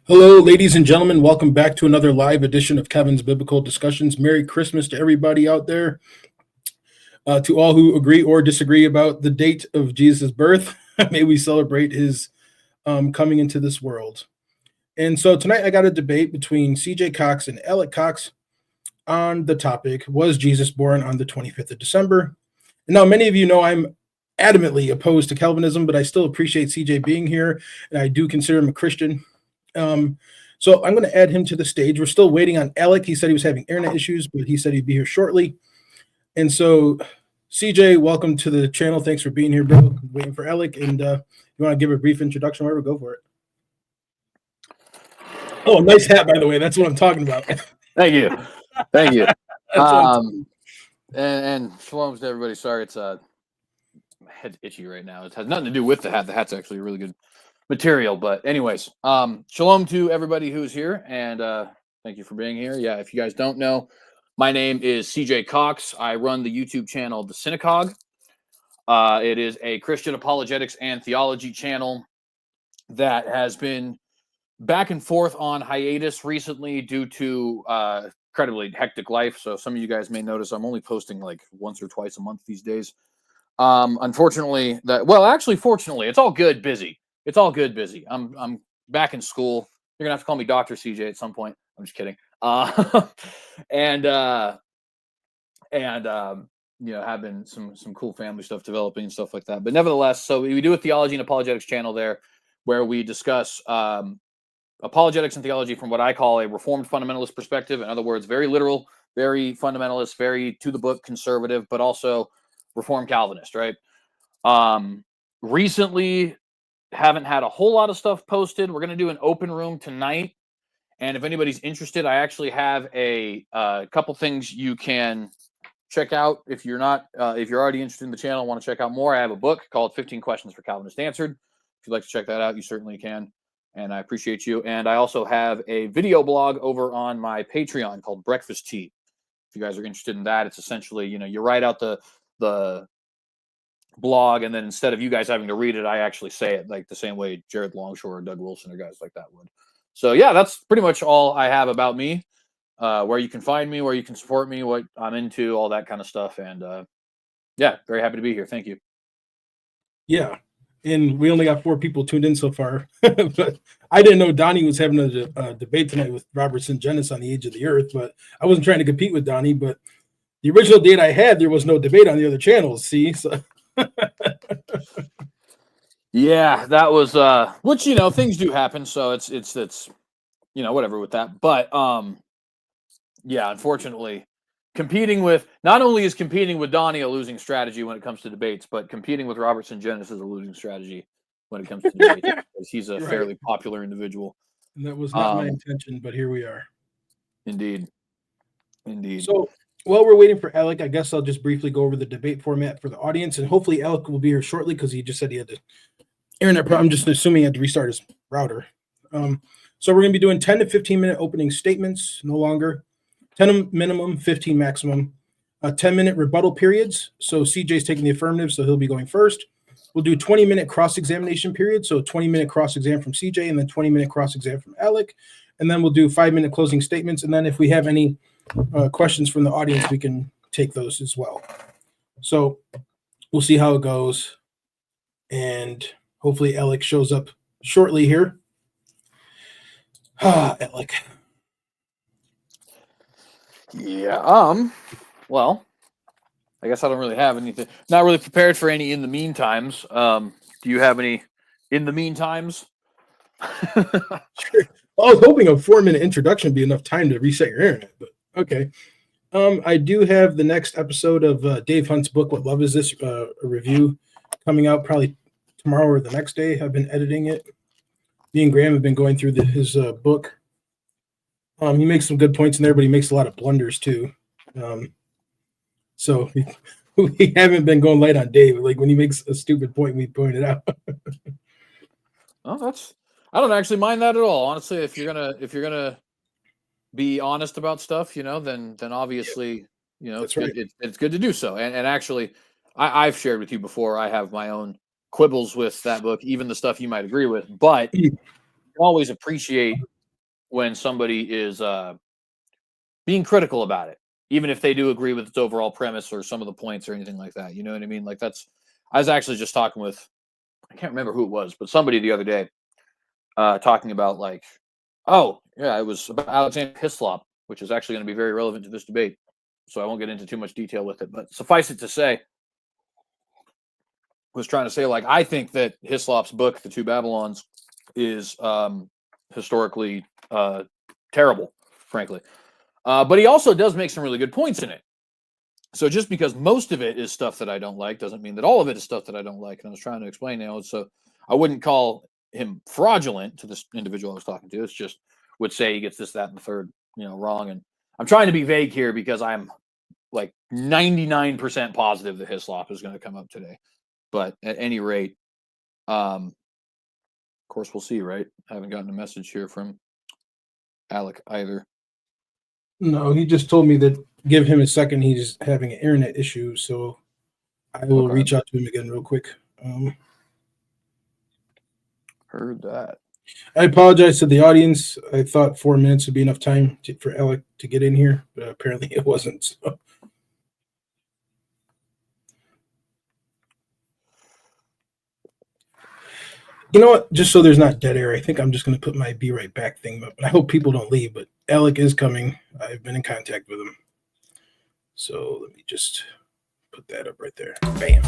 Hello, ladies and gentlemen. Welcome back to another live edition of Kevin's Biblical Discussions. Merry Christmas to everybody out there. To all who agree or disagree about the date of Jesus' birth, may we celebrate his coming into this world. And so tonight I got a debate between CJ Cox and Alec Cox on the topic, was Jesus born on the 25th of December? And now many of you know I'm adamantly opposed to Calvinism, but I still appreciate CJ being here, and I do consider him a Christian. So I'm going to add him to the stage. We're still waiting on Alec. He said he was having internet issues, but he said he'd be here shortly. And so, CJ, welcome to the channel. Thanks for being here, bro. Waiting for Alec. And you want to give a brief introduction? Whatever, go for it. Oh, nice hat, by the way. That's what I'm talking about. Thank you. And shalom to everybody. Sorry, it's my head's itchy right now. It has nothing to do with the hat. The hat's actually really good material. But anyways, shalom to everybody who's here, and thank you for being here. Yeah, if you guys don't know, my name is CJ Cox. I run the YouTube channel The Synagogue. It is a Christian apologetics and theology channel that has been back and forth on hiatus recently due to incredibly hectic life. So some of you guys may notice I'm only posting like once or twice a month these days. Unfortunately, fortunately, it's all good busy. It's all good busy. I'm back in school. You're gonna have to call me Dr. CJ at some point. I'm just kidding. And having some cool family stuff developing and stuff like that. But nevertheless, so we do a theology and apologetics channel there where we discuss apologetics and theology from what I call a reformed fundamentalist perspective. In other words, very literal, very fundamentalist, very to the book conservative, but also reformed Calvinist, right? Recently, haven't had a whole lot of stuff posted. We're going to do an open room tonight. And if anybody's interested, I actually have a couple things you can check out. If you're already interested in the channel, want to check out more, I have a book called 15 Questions for Calvinist Answered. If you'd like to check that out, you certainly can. And I appreciate you. And I also have a video blog over on my Patreon called Breakfast Tea. If you guys are interested in that, it's essentially, you write out the blog, and then instead of you guys having to read it, I actually say it like the same way Jared Longshore or Doug Wilson or guys like that would. So yeah, that's pretty much all I have about me, where you can find me, where you can support me, what I'm into, all that kind of stuff. And yeah, very happy to be here. Thank you. Yeah. And we only got 4 people tuned in so far. But I didn't know Donnie was having a debate tonight with Robertson Jennings on the age of the earth, but I wasn't trying to compete with Donnie. But the original date I had, there was no debate on the other channels. See, so yeah, that was which things do happen, so it's whatever with that. But yeah, unfortunately, not only is competing with Donnie a losing strategy when it comes to debates, but competing with Robertson Jennings is a losing strategy when it comes to debates because he's a fairly popular individual. And that was not my intention, but here we are. Indeed. So while we're waiting for Alec, I guess I'll just briefly go over the debate format for the audience, and hopefully Alec will be here shortly because he just said he had the internet problem. I'm just assuming he had to restart his router. So we're going to be doing 10 to 15-minute opening statements, no longer. 10 minimum, 15 maximum. 10-minute rebuttal periods. So CJ's taking the affirmative, so he'll be going first. We'll do 20-minute cross-examination period, so 20-minute cross-exam from CJ, and then 20-minute cross-exam from Alec. And then we'll do 5-minute closing statements, and then if we have any questions from the audience, we can take those as well. So we'll see how it goes, and hopefully Alec shows up shortly here. Alec. Yeah. Well, I guess I don't really have anything. Not really prepared for any in the meantimes. Do you have any in the meantimes? Sure. I was hoping a 4-minute introduction would be enough time to reset your internet, but okay. I do have the next episode of Dave Hunt's book, What Love Is This? A review coming out probably tomorrow or the next day. I've been editing it. Me and Graham have been going through his book. He makes some good points in there, but he makes a lot of blunders too. So we haven't been going light on Dave. Like when he makes a stupid point, we point it out. Oh, I don't actually mind that at all. Honestly, if you're gonna be honest about stuff, then obviously, That's it's right. good. It's good to do so. And actually, I've shared with you before. I have my own quibbles with that book, even the stuff you might agree with. But I always appreciate when somebody is being critical about it, even if they do agree with its overall premise or some of the points or anything like that. You know what I mean? Like I was actually just talking with, I can't remember who it was, but somebody the other day talking about like, oh yeah, it was about Alexander Hislop, which is actually going to be very relevant to this debate. So I won't get into too much detail with it, but suffice it to say, was trying to say, like, I think that Hislop's book, The Two Babylons, is historically terrible, frankly. But he also does make some really good points in it. So just because most of it is stuff that I don't like doesn't mean that all of it is stuff that I don't like. And I was trying to explain, so I wouldn't call him fraudulent to this individual I was talking to. It's just would say he gets this, that, and the third, wrong. And I'm trying to be vague here because I'm like 99% positive that Hislop is going to come up today. But at any rate, of course, we'll see, right? I haven't gotten a message here from Alec either. No, he just told me that give him a second. He's having an internet issue, so I will reach out to him again real quick. Heard that. I apologize to the audience. I thought 4 minutes would be enough time for Alec to get in here, but apparently it wasn't. So. You know what? Just so there's not dead air, I think I'm just going to put my be right back thing up. I hope people don't leave, but Alec is coming. I've been in contact with him. So let me just put that up right there. Bam.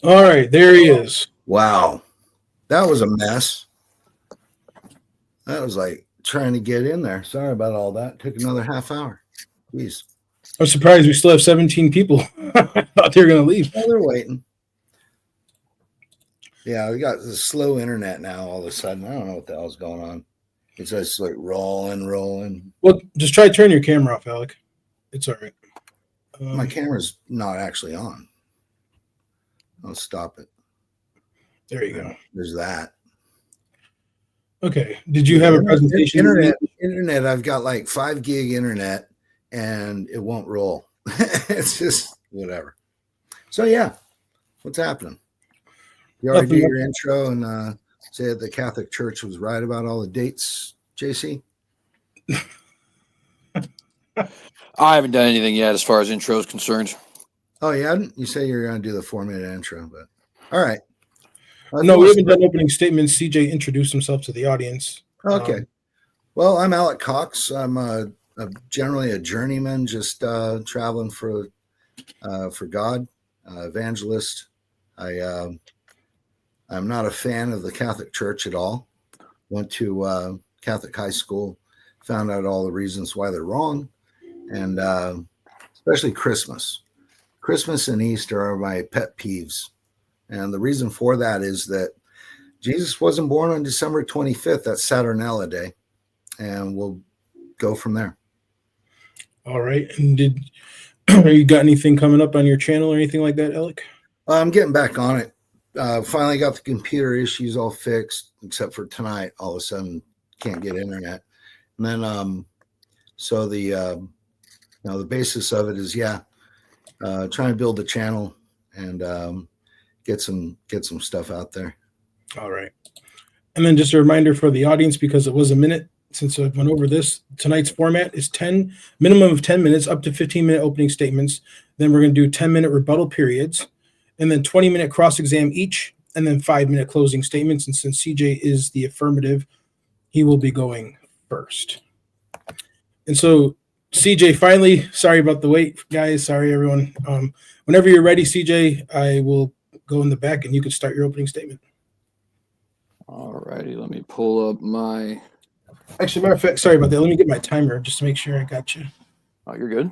All right, there he is. Wow. That was a mess. That was like trying to get in there. Sorry about all that. Took another half hour. Jeez. I'm surprised we still have 17 people. I thought they were going to leave. Well, they're waiting. Yeah, we got the slow internet now all of a sudden. I don't know what the hell's going on. It's just like rolling. Well, just try to turn your camera off, Alec. It's all right. My camera's not actually on. I'll stop it. There you go. There's that. Okay. Did you have a presentation? Internet. I've got like 5 gig internet, and it won't roll. It's just whatever. So yeah, what's happening? You already did your intro and said the Catholic Church was right about all the dates, JC? I haven't done anything yet as far as intro is concerned. Oh, yeah? You say you're going to do the 4-minute intro, but all right. No, we haven't done opening statements. CJ introduced himself to the audience. Okay. Well, I'm Alec Cox. I'm generally a journeyman, just traveling for God, evangelist. I'm not a fan of the Catholic Church at all. Went to Catholic high school, found out all the reasons why they're wrong, and especially Christmas. Christmas and Easter are my pet peeves. And the reason for that is that Jesus wasn't born on December 25th. That's Saturnella Day. And we'll go from there. All right. And you got anything coming up on your channel or anything like that, Alec? I'm getting back on it. Finally got the computer issues all fixed, except for tonight. All of a sudden, can't get internet. And then, so the basis of it is, trying to build the channel and get some stuff out there. All right. And then just a reminder for the audience, because it was a minute since I went over this, tonight's format is minimum of 10 minutes, up to 15-minute opening statements. Then we're going to do 10-minute rebuttal periods, and then 20-minute cross-exam each, and then 5-minute closing statements. And since CJ is the affirmative, he will be going first. And so CJ, finally, sorry about the wait, guys. Sorry, everyone. Whenever you're ready, CJ, I will go in the back and you can start your opening statement. All righty, let me pull up my... Actually, matter of fact, sorry about that. Let me get my timer just to make sure I got you. Oh, you're good.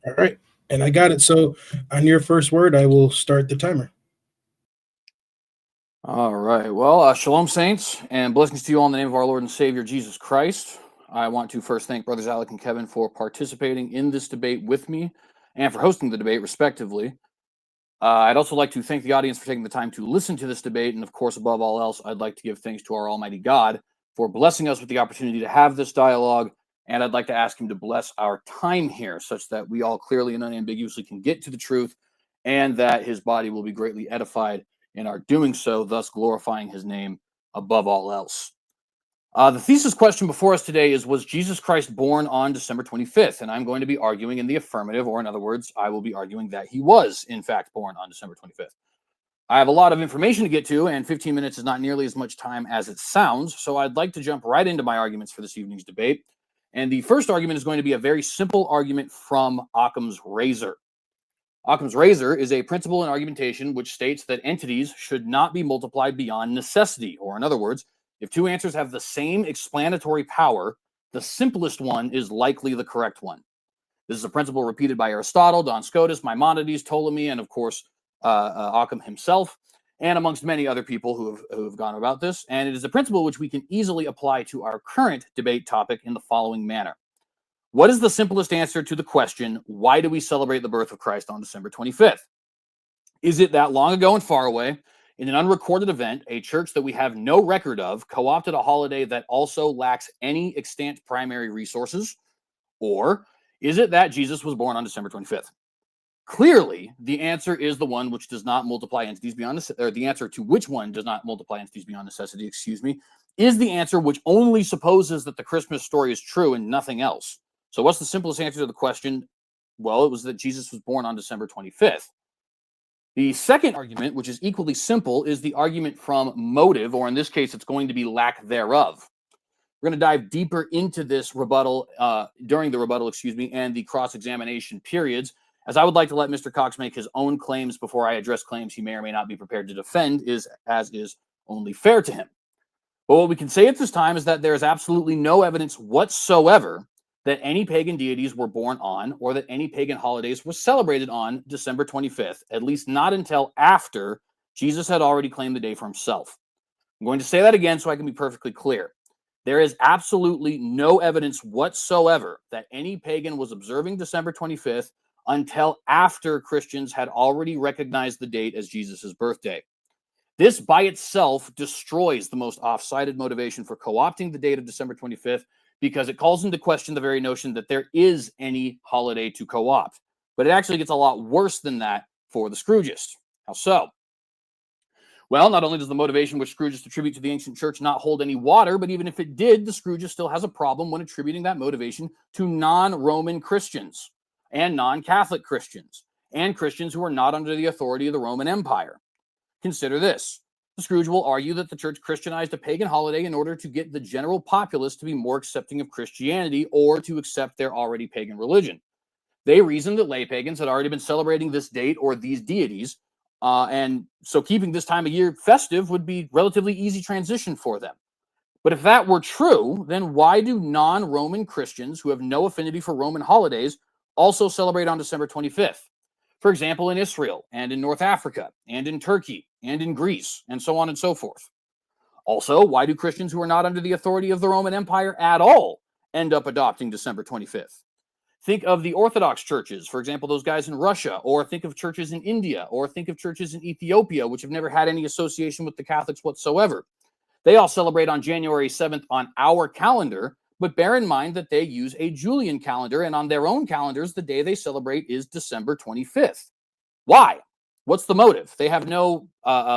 All right, and I got it. So on your first word, I will start the timer. All right. Well, shalom, saints, and blessings to you all in the name of our Lord and Savior, Jesus Christ. I want to first thank Brothers Alec and Kevin for participating in this debate with me and for hosting the debate, respectively. I'd also like to thank the audience for taking the time to listen to this debate. And of course, above all else, I'd like to give thanks to our Almighty God for blessing us with the opportunity to have this dialogue. And I'd like to ask him to bless our time here such that we all clearly and unambiguously can get to the truth and that his body will be greatly edified in our doing so, thus glorifying his name above all else. The thesis question before us today is, was Jesus Christ born on December 25th? And I'm going to be arguing in the affirmative, or in other words, I will be arguing that he was, in fact, born on December 25th. I have a lot of information to get to, and 15 minutes is not nearly as much time as it sounds, so I'd like to jump right into my arguments for this evening's debate. And the first argument is going to be a very simple argument from Occam's razor. Occam's razor is a principle in argumentation which states that entities should not be multiplied beyond necessity, or in other words, if two answers have the same explanatory power, the simplest one is likely the correct one. This is a principle repeated by Aristotle, Duns Scotus, Maimonides, Ptolemy, and of course, Occam himself, and amongst many other people who have gone about this. And it is a principle which we can easily apply to our current debate topic in the following manner. What is the simplest answer to the question, why do we celebrate the birth of Christ on December 25th? Is it that long ago and far away, in an unrecorded event, a church that we have no record of co-opted a holiday that also lacks any extant primary resources? Or is it that Jesus was born on December 25th? Clearly, the answer is the one which does not multiply entities beyond necessity, or the answer to which one does not multiply entities beyond necessity, is the answer which only supposes that the Christmas story is true and nothing else. So what's the simplest answer to the question? Well, it was that Jesus was born on December 25th. The second argument, which is equally simple, is the argument from motive, or in this case, it's going to be lack thereof. We're going to dive deeper into this rebuttal during the rebuttal, and the cross-examination periods, as I would like to let Mr. Cox make his own claims before I address claims he may or may not be prepared to defend, as is only fair to him. But what we can say at this time is that there is absolutely no evidence whatsoever that any pagan deities were born on or that any pagan holidays were celebrated on December 25th, at least not until after Jesus had already claimed the day for himself. I'm going to say that again so I can be perfectly clear. There is absolutely no evidence whatsoever that any pagan was observing December 25th until after Christians had already recognized the date as Jesus' birthday. This by itself destroys the most off-sided motivation for co-opting the date of December 25th because it calls into question the very notion that there is any holiday to co-opt. But it actually gets a lot worse than that for the Scroogists. How so? Well, not only does the motivation which Scroogists attribute to the ancient church not hold any water, but even if it did, the Scroogist still has a problem when attributing that motivation to non-Roman Christians and non-Catholic Christians and Christians who are not under the authority of the Roman Empire. Consider this. The Scrooge will argue that the church Christianized a pagan holiday in order to get the general populace to be more accepting of Christianity or to accept their already pagan religion. They reasoned that lay pagans had already been celebrating this date or these deities, and so keeping this time of year festive would be relatively easy transition for them. But if that were true, then why do non-Roman Christians who have no affinity for Roman holidays also celebrate on December 25th? For example, in Israel and in North Africa and in Turkey and in Greece and so on and so forth. Also, why do Christians who are not under the authority of the Roman Empire at all end up adopting December 25th? Think of the Orthodox churches, for example, those guys in Russia, or think of churches in India, or think of churches in Ethiopia, which have never had any association with the Catholics whatsoever. They all celebrate on January 7th on our calendar, but bear in mind that they use a Julian calendar, and on their own calendars, the day they celebrate is December 25th. Why? What's the motive? They have no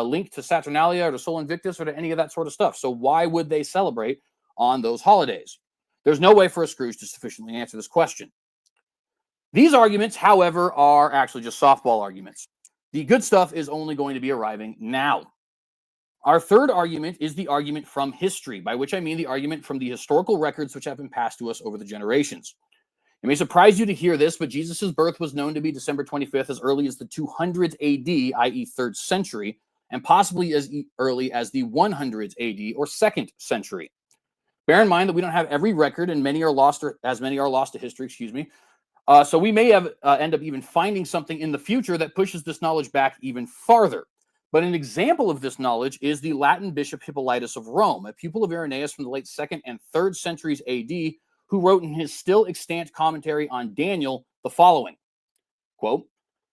link to Saturnalia or to Sol Invictus or to any of that sort of stuff. So why would they celebrate on those holidays? There's no way for a Scrooge to sufficiently answer this question. These arguments, however, are actually just softball arguments. The good stuff is only going to be arriving now. Our third argument is the argument from history, by which I mean the argument from the historical records which have been passed to us over the generations. It may surprise you to hear this, but Jesus' birth was known to be December 25th as early as the 200s AD, i.e. 3rd century, and possibly as early as the 100s AD, or 2nd century. Bear in mind that we don't have every record, and many are lost, or as many are lost to history, so we may have end up even finding something in the future that pushes this knowledge back even farther. But an example of this knowledge is the Latin bishop Hippolytus of Rome, a pupil of Irenaeus from the late 2nd and 3rd centuries AD, who wrote in his still extant commentary on Daniel the following, quote,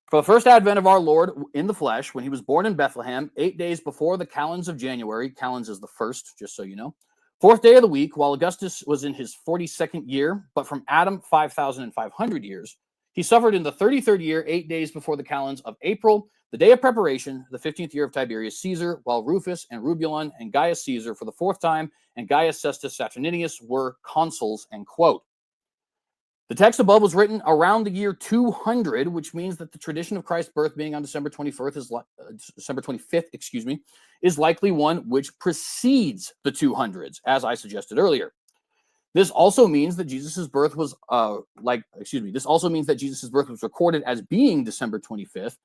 "For the first advent of our Lord in the flesh, when he was born in Bethlehem, 8 days before the calends of January," calends is the first, just so you know, "4th day of the week, while Augustus was in his 42nd year, but from Adam 5,500 years, he suffered in the 33rd year, 8 days before the calends of April, the day of preparation, the 15th year of Tiberius Caesar, while Rufus and Rubulon and Gaius Caesar for the 4th time and Gaius Cestus Saturninus were consuls," end quote. The text above was written around the year 200, which means that the tradition of Christ's birth being on December 25th is likely one which precedes the 200s, as I suggested earlier. This also means that Jesus' birth was recorded as being December 25th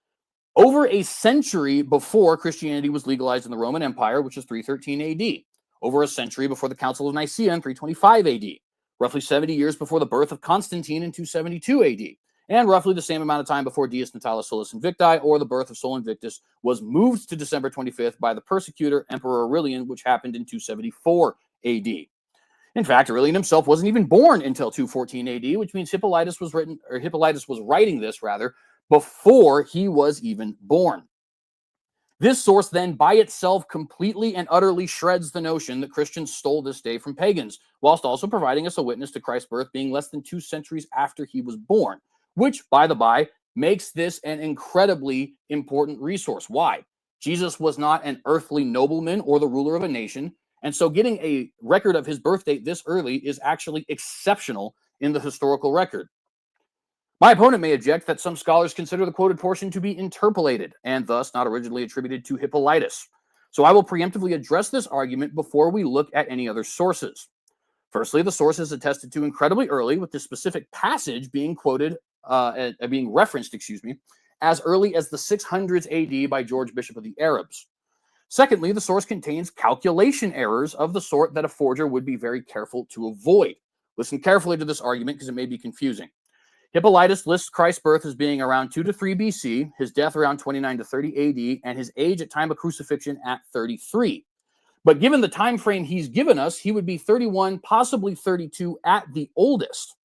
over a century before Christianity was legalized in the Roman Empire, which is 313 AD, over a century before the Council of Nicaea in 325 AD, roughly 70 years before the birth of Constantine in 272 AD, and roughly the same amount of time before Dies Natalis Solis Invicti, or the birth of Sol Invictus, was moved to December 25th by the persecutor Emperor Aurelian, which happened in 274 AD. In fact, Aurelian himself wasn't even born until 214 AD, which means Hippolytus was writing this before he was even born. This source then by itself completely and utterly shreds the notion that Christians stole this day from pagans, whilst also providing us a witness to Christ's birth being less than 2 centuries after he was born, which, by the by, makes this an incredibly important resource. Why? Jesus was not an earthly nobleman or the ruler of a nation, and so getting a record of his birth date this early is actually exceptional in the historical record. My opponent may object that some scholars consider the quoted portion to be interpolated and thus not originally attributed to Hippolytus. So I will preemptively address this argument before we look at any other sources. Firstly, the source is attested to incredibly early, with the specific passage being quoted, being referenced, as early as the 600s AD by George Bishop of the Arabs. Secondly, the source contains calculation errors of the sort that a forger would be very careful to avoid. Listen carefully to this argument because it may be confusing. Hippolytus lists Christ's birth as being around 2 to 3 BC, his death around 29 to 30 AD, and his age at time of crucifixion at 33. But given the time frame he's given us, he would be 31, possibly 32 at the oldest.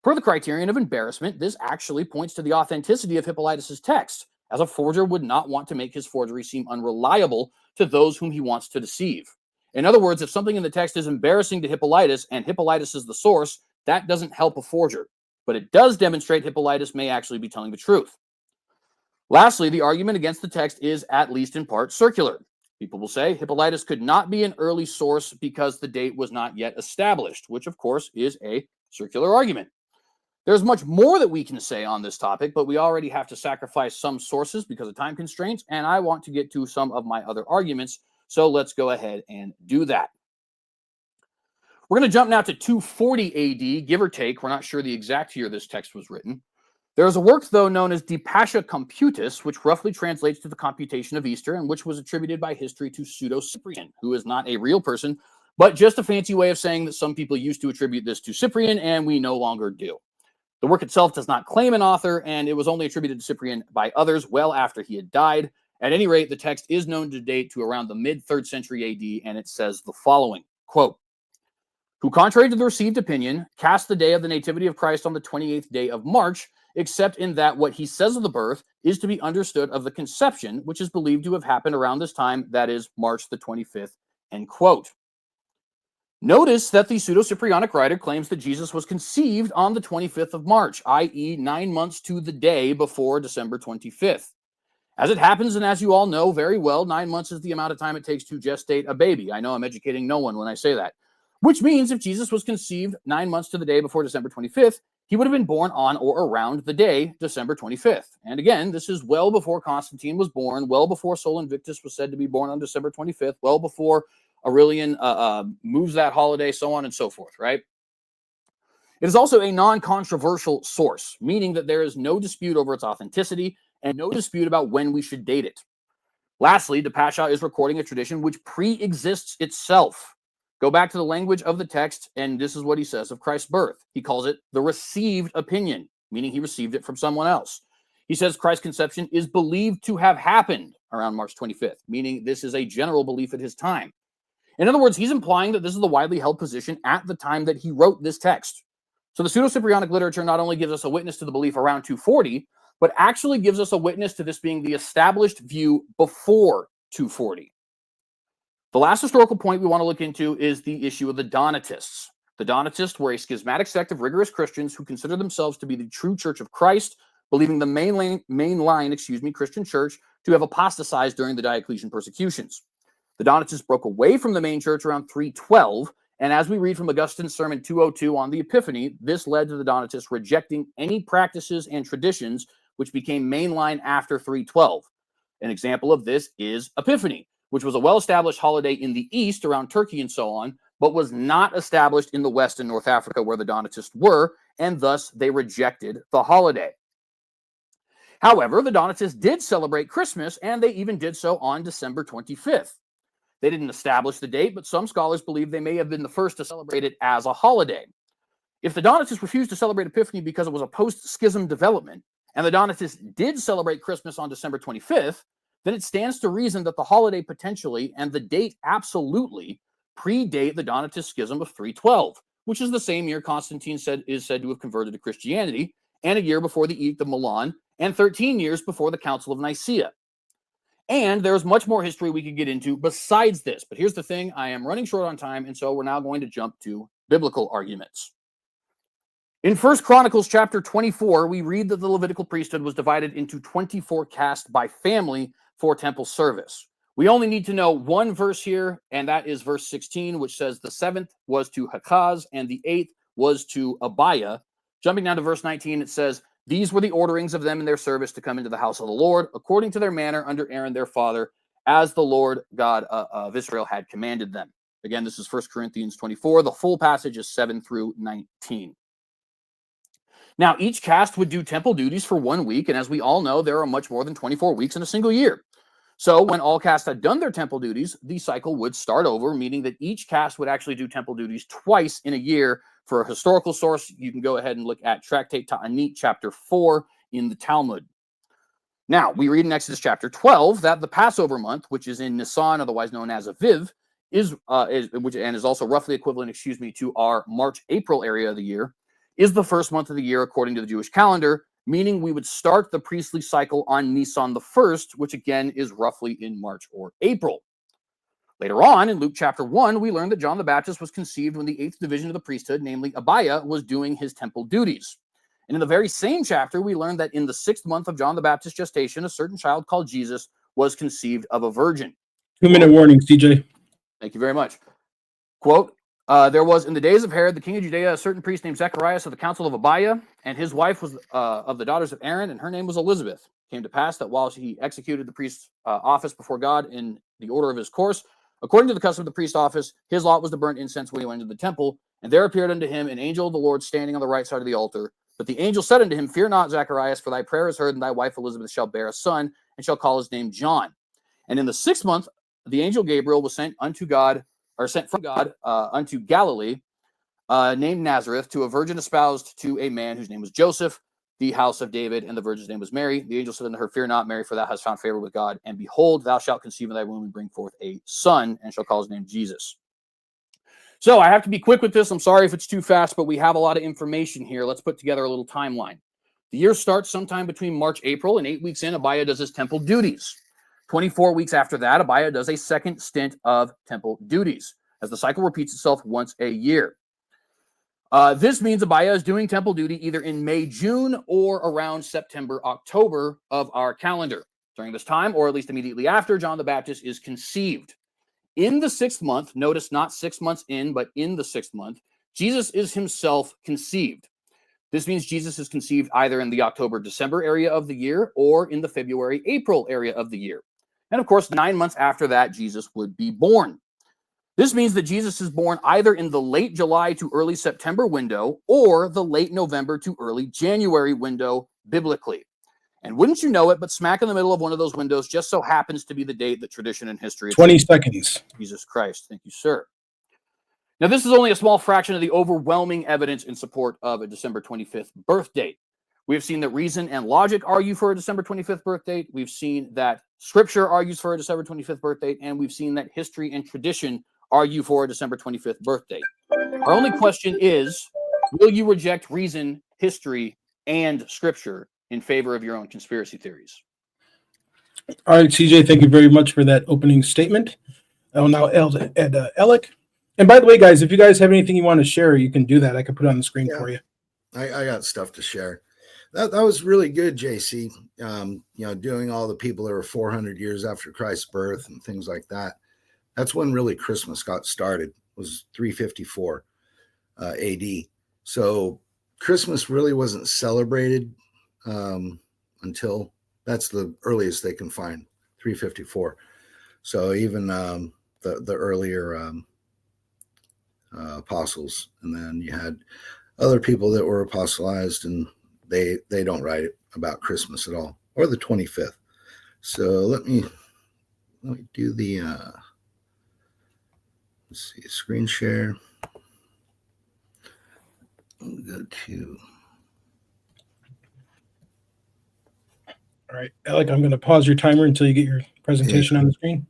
Per the criterion of embarrassment, this actually points to the authenticity of Hippolytus's text, as a forger would not want to make his forgery seem unreliable to those whom he wants to deceive. In other words, if something in the text is embarrassing to Hippolytus and Hippolytus is the source, that doesn't help a forger. But it does demonstrate Hippolytus may actually be telling the truth. Lastly, the argument against the text is at least in part circular. People will say Hippolytus could not be an early source because the date was not yet established, which of course is a circular argument. There's much more that we can say on this topic, but we already have to sacrifice some sources because of time constraints, and I want to get to some of my other arguments, so let's go ahead and do that. We're going to jump now to 240 AD, give or take. We're not sure the exact year this text was written. There is a work, though, known as De Pascha Computis, which roughly translates to the computation of Easter, and which was attributed by history to Pseudo-Cyprian, who is not a real person, but just a fancy way of saying that some people used to attribute this to Cyprian, and we no longer do. The work itself does not claim an author, and it was only attributed to Cyprian by others well after he had died. At any rate, the text is known to date to around the mid-3rd century AD, and it says the following, quote, "Who, contrary to the received opinion, cast the day of the nativity of Christ on the 28th day of March, except in that what he says of the birth is to be understood of the conception, which is believed to have happened around this time, that is, March the 25th, end quote. Notice that the Pseudo-Cyprianic writer claims that Jesus was conceived on the 25th of March, i.e. 9 months to the day before December 25th. As it happens, and as you all know very well, 9 months is the amount of time it takes to gestate a baby. I know I'm educating no one when I say that. Which means if Jesus was conceived 9 months to the day before December 25th, he would have been born on or around the day, December 25th. And again, this is well before Constantine was born, well before Sol Invictus was said to be born on December 25th, well before Aurelian moves that holiday, so on and so forth, right? It is also a non-controversial source, meaning that there is no dispute over its authenticity and no dispute about when we should date it. Lastly, De Pascha is recording a tradition which pre-exists itself. Go back to the language of the text, and this is what he says of Christ's birth. He calls it the received opinion, meaning he received it from someone else. He says Christ's conception is believed to have happened around March 25th, meaning this is a general belief at his time. In other words, he's implying that this is the widely held position at the time that he wrote this text. So the Pseudo-Cyprianic literature not only gives us a witness to the belief around 240, but actually gives us a witness to this being the established view before 240. The last historical point we want to look into is the issue of the Donatists. The Donatists were a schismatic sect of rigorous Christians who considered themselves to be the true Church of Christ, believing the mainline Christian church to have apostatized during the Diocletian persecutions. The Donatists broke away from the main church around 312, and as we read from Augustine's Sermon 202 on the Epiphany, this led to the Donatists rejecting any practices and traditions which became mainline after 312. An example of this is Epiphany, which was a well-established holiday in the East around Turkey and so on, but was not established in the West and North Africa where the Donatists were, and thus they rejected the holiday. However, the Donatists did celebrate Christmas, and they even did so on December 25th. They didn't establish the date, but some scholars believe they may have been the first to celebrate it as a holiday. If the Donatists refused to celebrate Epiphany because it was a post-schism development, and the Donatists did celebrate Christmas on December 25th, then it stands to reason that the holiday potentially and the date absolutely predate the Donatist schism of 312, which is the same year Constantine is said to have converted to Christianity, and a year before the Edict of Milan, and 13 years before the Council of Nicaea. And there's much more history we could get into besides this. But here's the thing, I am running short on time, and so we're now going to jump to biblical arguments. In 1 Chronicles chapter 24, we read that the Levitical priesthood was divided into 24 castes by family for temple service. We only need to know one verse here, and that is verse 16, which says the 7th was to Hakaz, and the 8th was to Abiah. Jumping down to verse 19, it says, these were the orderings of them in their service to come into the house of the Lord, according to their manner under Aaron their father, as the Lord God of Israel had commanded them. Again, this is 1 Corinthians 24. The full passage is 7 through 19. Now, each cast would do temple duties for 1 week, and as we all know, there are much more than 24 weeks in a single year. So when all casts had done their temple duties, the cycle would start over, meaning that each cast would actually do temple duties twice in a year. For a historical source, you can go ahead and look at Tractate Ta'anit, chapter 4 in the Talmud. Now, we read in Exodus chapter 12 that the Passover month, which is in Nisan, otherwise known as Aviv, is also roughly equivalent, to our March-April area of the year, is the first month of the year according to the Jewish calendar, meaning we would start the priestly cycle on Nisan the 1st, which again is roughly in March or April. Later on, in Luke chapter 1, we learn that John the Baptist was conceived when the 8th division of the priesthood, namely Abiah, was doing his temple duties. And in the very same chapter, we learn that in the 6th month of John the Baptist's gestation, a certain child called Jesus was conceived of a virgin. 2-minute warning, CJ. Thank you very much. Quote, there was in the days of Herod, the king of Judea, a certain priest named Zacharias of the council of Abiah, and his wife was of the daughters of Aaron, and her name was Elizabeth. It came to pass that while he executed the priest's office before God in the order of his course, according to the custom of the priest's office, his lot was to burn incense when he went into the temple. And there appeared unto him an angel of the Lord standing on the right side of the altar. But the angel said unto him, Fear not, Zacharias, for thy prayer is heard, and thy wife Elizabeth shall bear a son, and shall call his name John. And in the 6th month, the angel Gabriel was sent from God unto Galilee, named Nazareth, to a virgin espoused to a man whose name was Joseph, the house of David, and the virgin's name was Mary. The angel said unto her, Fear not, Mary, for thou hast found favor with God, and behold, thou shalt conceive in thy womb and bring forth a son, and shall call his name Jesus. So I have to be quick with this. I'm sorry if it's too fast, but we have a lot of information here. Let's put together a little timeline. The year starts sometime between March, April, and 8 weeks in, Abiah does his temple duties. 24 weeks after that, Abiah does a second stint of temple duties, as the cycle repeats itself once a year. This means Abiah is doing temple duty either in May, June, or around September, October of our calendar. During this time, or at least immediately after, John the Baptist is conceived. In the 6th month, notice not 6 months in, but in the 6th month, Jesus is himself conceived. This means Jesus is conceived either in the October-December area of the year or in the February-April area of the year. And of course, 9 months after that, Jesus would be born. This means that Jesus is born either in the late July to early September window or the late November to early January window biblically. And wouldn't you know it, but smack in the middle of one of those windows just so happens to be the date that tradition and history... 20 seconds. Jesus Christ. Thank you, sir. Now, this is only a small fraction of the overwhelming evidence in support of a December 25th birth date. We have seen that reason and logic argue for a December 25th birth date. We've seen that scripture argues for a December 25th birth date. And we've seen that history and tradition argue for a December 25th birth date. Our only question is, will you reject reason, history, and scripture in favor of your own conspiracy theories? All right, CJ, thank you very much for that opening statement. I'll now add Alec. And by the way, guys, if you guys have anything you want to share, you can do that. I can put it on the screen for you. I got stuff to share. That was really good, JC. Doing all the people that were 400 years after Christ's birth and things like that. That's when really Christmas got started, was 354 AD. So Christmas really wasn't celebrated until, that's the earliest they can find, 354. So even the earlier apostles, and then you had other people that were apostolized, and they don't write about Christmas at all, or the 25th. So let me do the let's see, screen share. I'll go to... All right, Alec, I'm going to pause your timer until you get your presentation on the screen.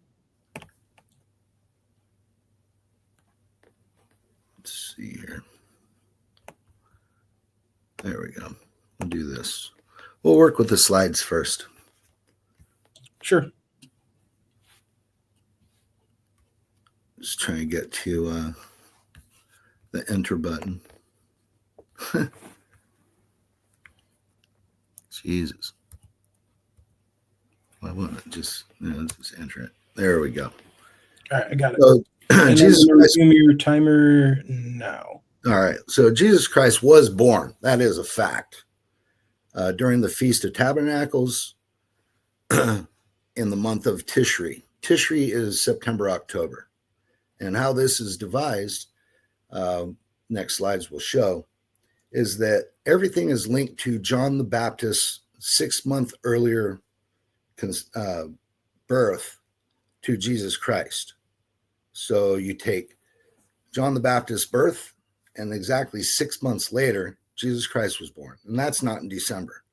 Let's see here. There we go. We'll do this. We'll work with the slides first. Sure. Just trying to get to the enter button. Jesus. Why won't it just enter it? There we go. All right, I got it. So, Jesus Christ, resume your timer now. All right. So Jesus Christ was born. That is a fact. During the Feast of Tabernacles in the month of Tishri. Tishri is September, October. And how this is devised, next slides will show, is that everything is linked to John the Baptist's 6 month earlier birth to Jesus Christ. So you take John the Baptist's birth, and exactly 6 months later, Jesus Christ was born. And that's not in December.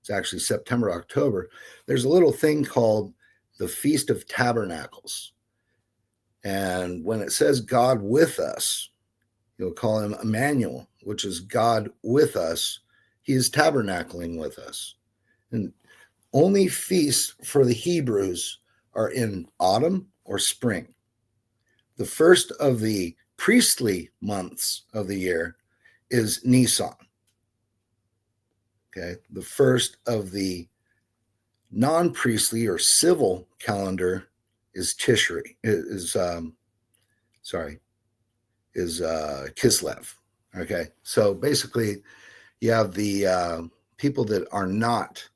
It's actually September, October. There's a little thing called the Feast of Tabernacles. And when it says God with us, you'll call him Emmanuel, which is God with us. He is tabernacling with us. And only feasts for the Hebrews are in autumn or spring. The first of the priestly months of the year is Nisan. Okay. The first of the non-priestly or civil calendar is Tishri, is Kislev. Okay. So basically you have the people that are not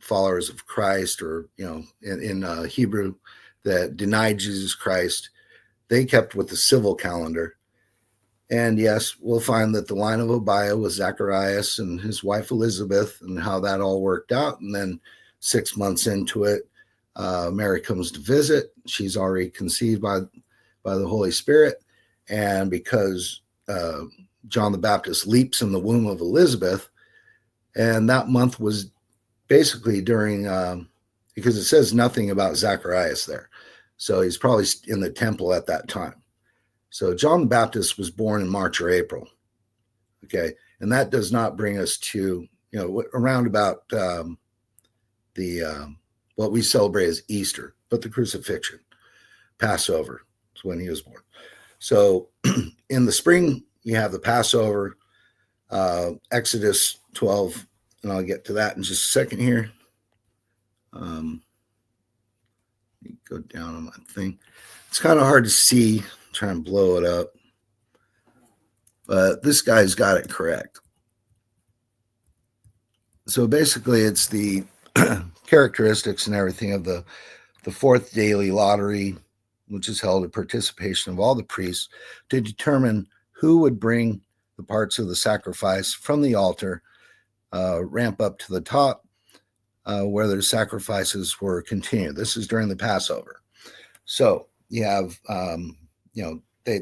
followers of Christ, or, in Hebrew, that denied Jesus Christ. They kept with the civil calendar. And yes, we'll find that the line of Abiah was Zacharias and his wife Elizabeth, and how that all worked out. And then 6 months into it, Mary comes to visit. She's already conceived by the Holy Spirit. And because John the Baptist leaps in the womb of Elizabeth, and that month was basically during, because it says nothing about Zacharias there. So he's probably in the temple at that time. So John the Baptist was born in March or April. Okay. And that does not bring us to, around about what we celebrate as Easter, but the crucifixion, Passover is when he was born. So in the spring, you have the Passover, Exodus 12, and I'll get to that in just a second here. Go down on my thing. It's kind of hard to see. Try and blow it up. But this guy's got it correct. So basically, it's the characteristics and everything of the fourth daily lottery, which is held in participation of all the priests to determine who would bring the parts of the sacrifice from the altar, ramp up to the top, where their sacrifices were continued. This is during the Passover. So you have, they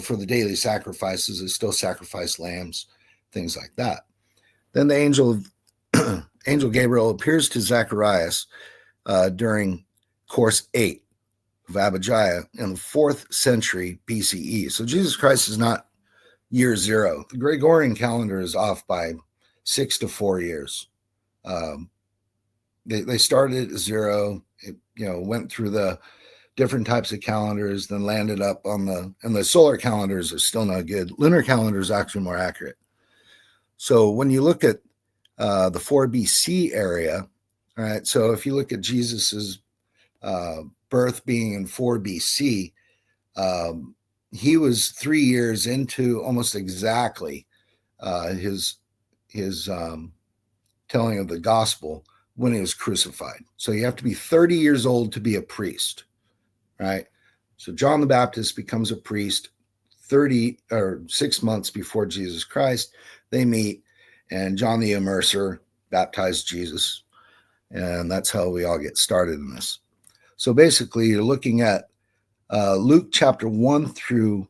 for the daily sacrifices, they still sacrifice lambs, things like that. Then the angel Gabriel appears to Zacharias during course 8 of Abijah in the 4th century BCE. So Jesus Christ is not year 0. The Gregorian calendar is off by 6 to 4 years. They started at 0, went through the different types of calendars, then landed up on the solar calendars are still not good. Lunar calendar is actually more accurate. So when you look at the 4 BC area, all right, so if you look at Jesus's birth being in 4 BC, he was 3 years into almost exactly his telling of the gospel when he was crucified. So you have to be 30 years old to be a priest, right? So John the Baptist becomes a priest 6 months before Jesus Christ. They meet, and John the Immerser baptized Jesus. And that's how we all get started in this. So basically, you're looking at Luke chapter 1 through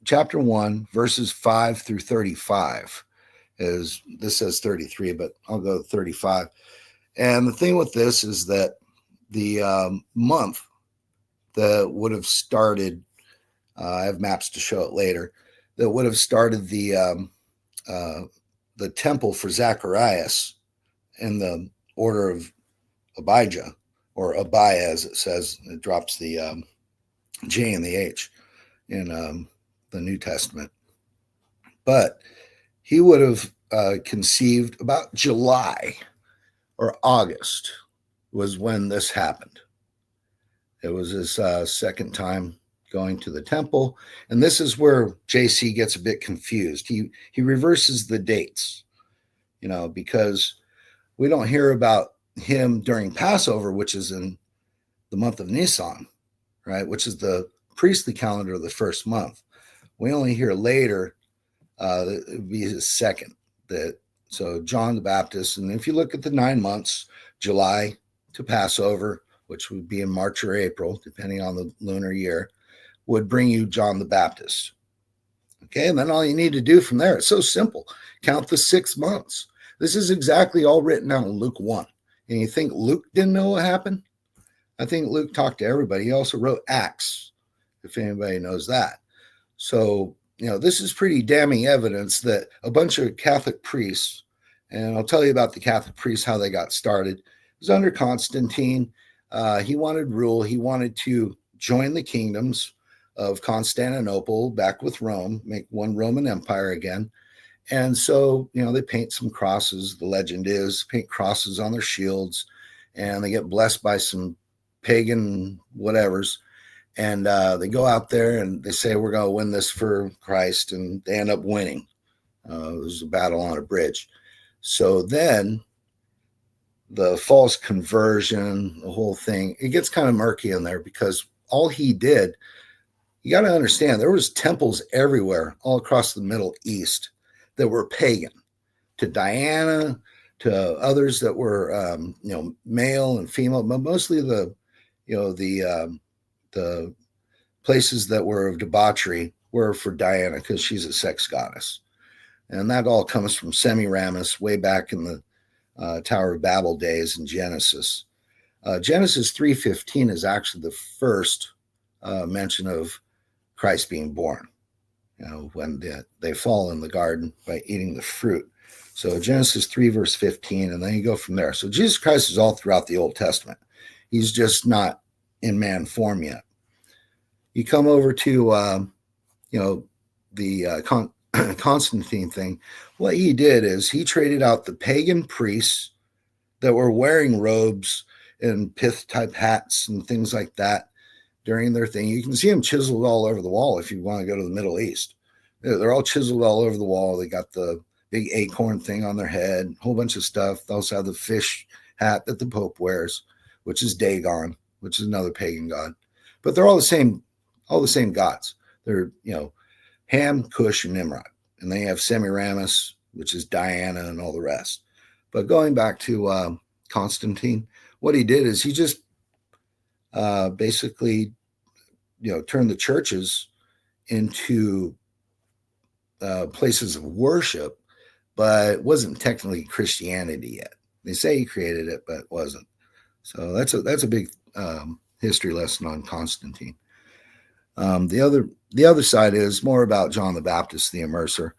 chapter 1, verses 5 through 35. Is this says 33, but I'll go 35. And the thing with this is that the month that would have started, I have maps to show it later, that would have started the temple for Zacharias in the order of Abijah, or Abiah as it says. It drops the J and the H in the New Testament. But he would have conceived about July or August was when this happened. It was his second time going to the temple. And this is where JC gets a bit confused. He reverses the dates, because we don't hear about him during Passover, which is in the month of Nisan, right, which is the priestly calendar of the first month. We only hear later it would be his second. So John the Baptist, and if you look at the 9 months, July to Passover, which would be in March or April, depending on the lunar year, would bring you John the Baptist. Okay, and then all you need to do from there, it's so simple. Count the 6 months. This is exactly all written out in Luke 1. And you think Luke didn't know what happened? I think Luke talked to everybody. He also wrote Acts, if anybody knows that. So, this is pretty damning evidence that a bunch of Catholic priests, and I'll tell you about the Catholic priests, how they got started. It was under Constantine. He wanted rule. He wanted to join the kingdoms of Constantinople back with Rome, make one Roman Empire again. And so, they paint some crosses. The legend is paint crosses on their shields, and they get blessed by some pagan whatevers. And they go out there and they say, we're going to win this for Christ. And they end up winning. There's a battle on a bridge. So then the false conversion, the whole thing, it gets kind of murky in there, because all he did, you got to understand, there was temples everywhere all across the Middle East that were pagan, to Diana, to others that were, male and female, but mostly the places that were of debauchery were for Diana, because she's a sex goddess. And that all comes from Semiramis way back in the Tower of Babel days in Genesis. Genesis 3:15 is actually the first mention of Christ being born, when they fall in the garden by eating the fruit. So Genesis 3 verse 15, and then you go from there. So Jesus Christ is all throughout the Old Testament. He's just not in man form yet. You come over to, the Constantine thing. What he did is he traded out the pagan priests that were wearing robes and pith type hats and things like that during their thing. You can see them chiseled all over the wall if you want to go to the Middle East. They're all chiseled all over the wall. They got the big acorn thing on their head, a whole bunch of stuff. They also have the fish hat that the Pope wears, which is Dagon, which is another pagan god. But they're all the same gods. They're, Ham, Cush, and Nimrod. And they have Semiramis, which is Diana, and all the rest. But going back to Constantine, what he did is he just basically, turned the churches into places of worship, but it wasn't technically Christianity yet. They say he created it, but it wasn't. So that's a big history lesson on Constantine. The other side is more about John the Baptist, the immerser.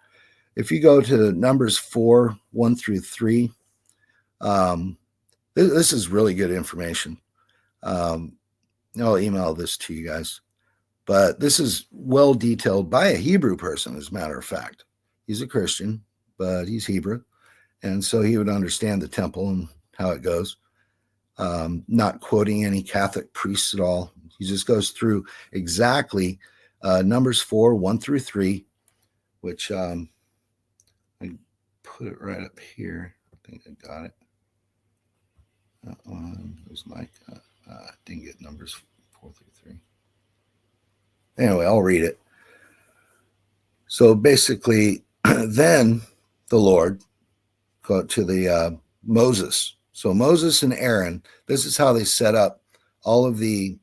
If you go to Numbers 4:1-3, this is really good information. I'll email this to you guys, but this is well detailed by a Hebrew person, as a matter of fact. He's a Christian, but he's Hebrew, and so he would understand the temple and how it goes. Not quoting any Catholic priests at all. He just goes through exactly Numbers 4:1-3, which I put it right up here. I think I got it. That one was Mike. Didn't get Numbers 4-3. Anyway, I'll read it. So basically, then the Lord go to the Moses. So Moses and Aaron, this is how they set up all of the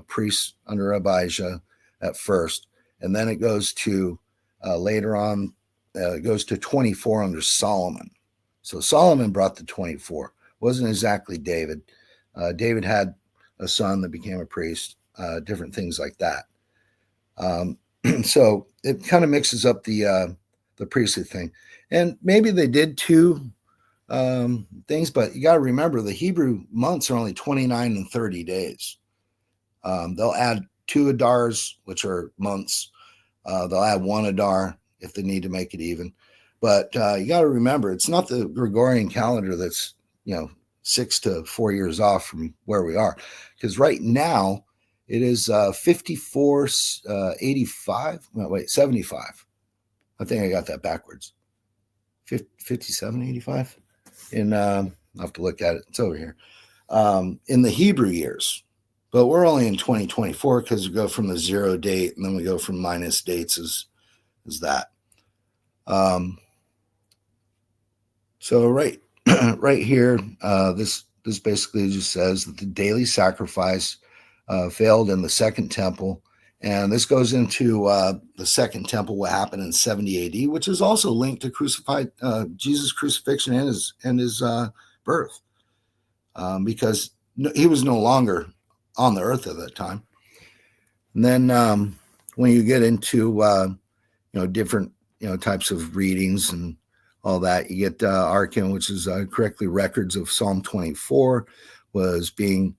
priests under Abijah at first. And then it goes to later on, it goes to 24 under Solomon. So Solomon brought the 24. Wasn't exactly David. David had a son that became a priest, different things like that. So it kind of mixes up the priestly thing. And maybe they did two things, but you got to remember the Hebrew months are only 29 and 30 days. They'll add 2 Adars, which are months. They'll add 1 Adar if they need to make it even. But you got to remember, it's not the Gregorian calendar that's, 6 to 4 years off from where we are. Because right now it is 5485. No, wait, 75. I think I got that backwards. 5785. And I'll have to look at it. It's over here. In the Hebrew years. But we're only in 2024 because we go from the 0 date and then we go from minus dates is that. So right here, this basically just says that the daily sacrifice failed in the second temple. And this goes into the second temple, what happened in 70 AD, which is also linked to crucified Jesus' crucifixion and his birth, because he was no longer on the earth at that time. And then when you get into different types of readings and all that, you get Arkin, which is correctly records of Psalm 24 was being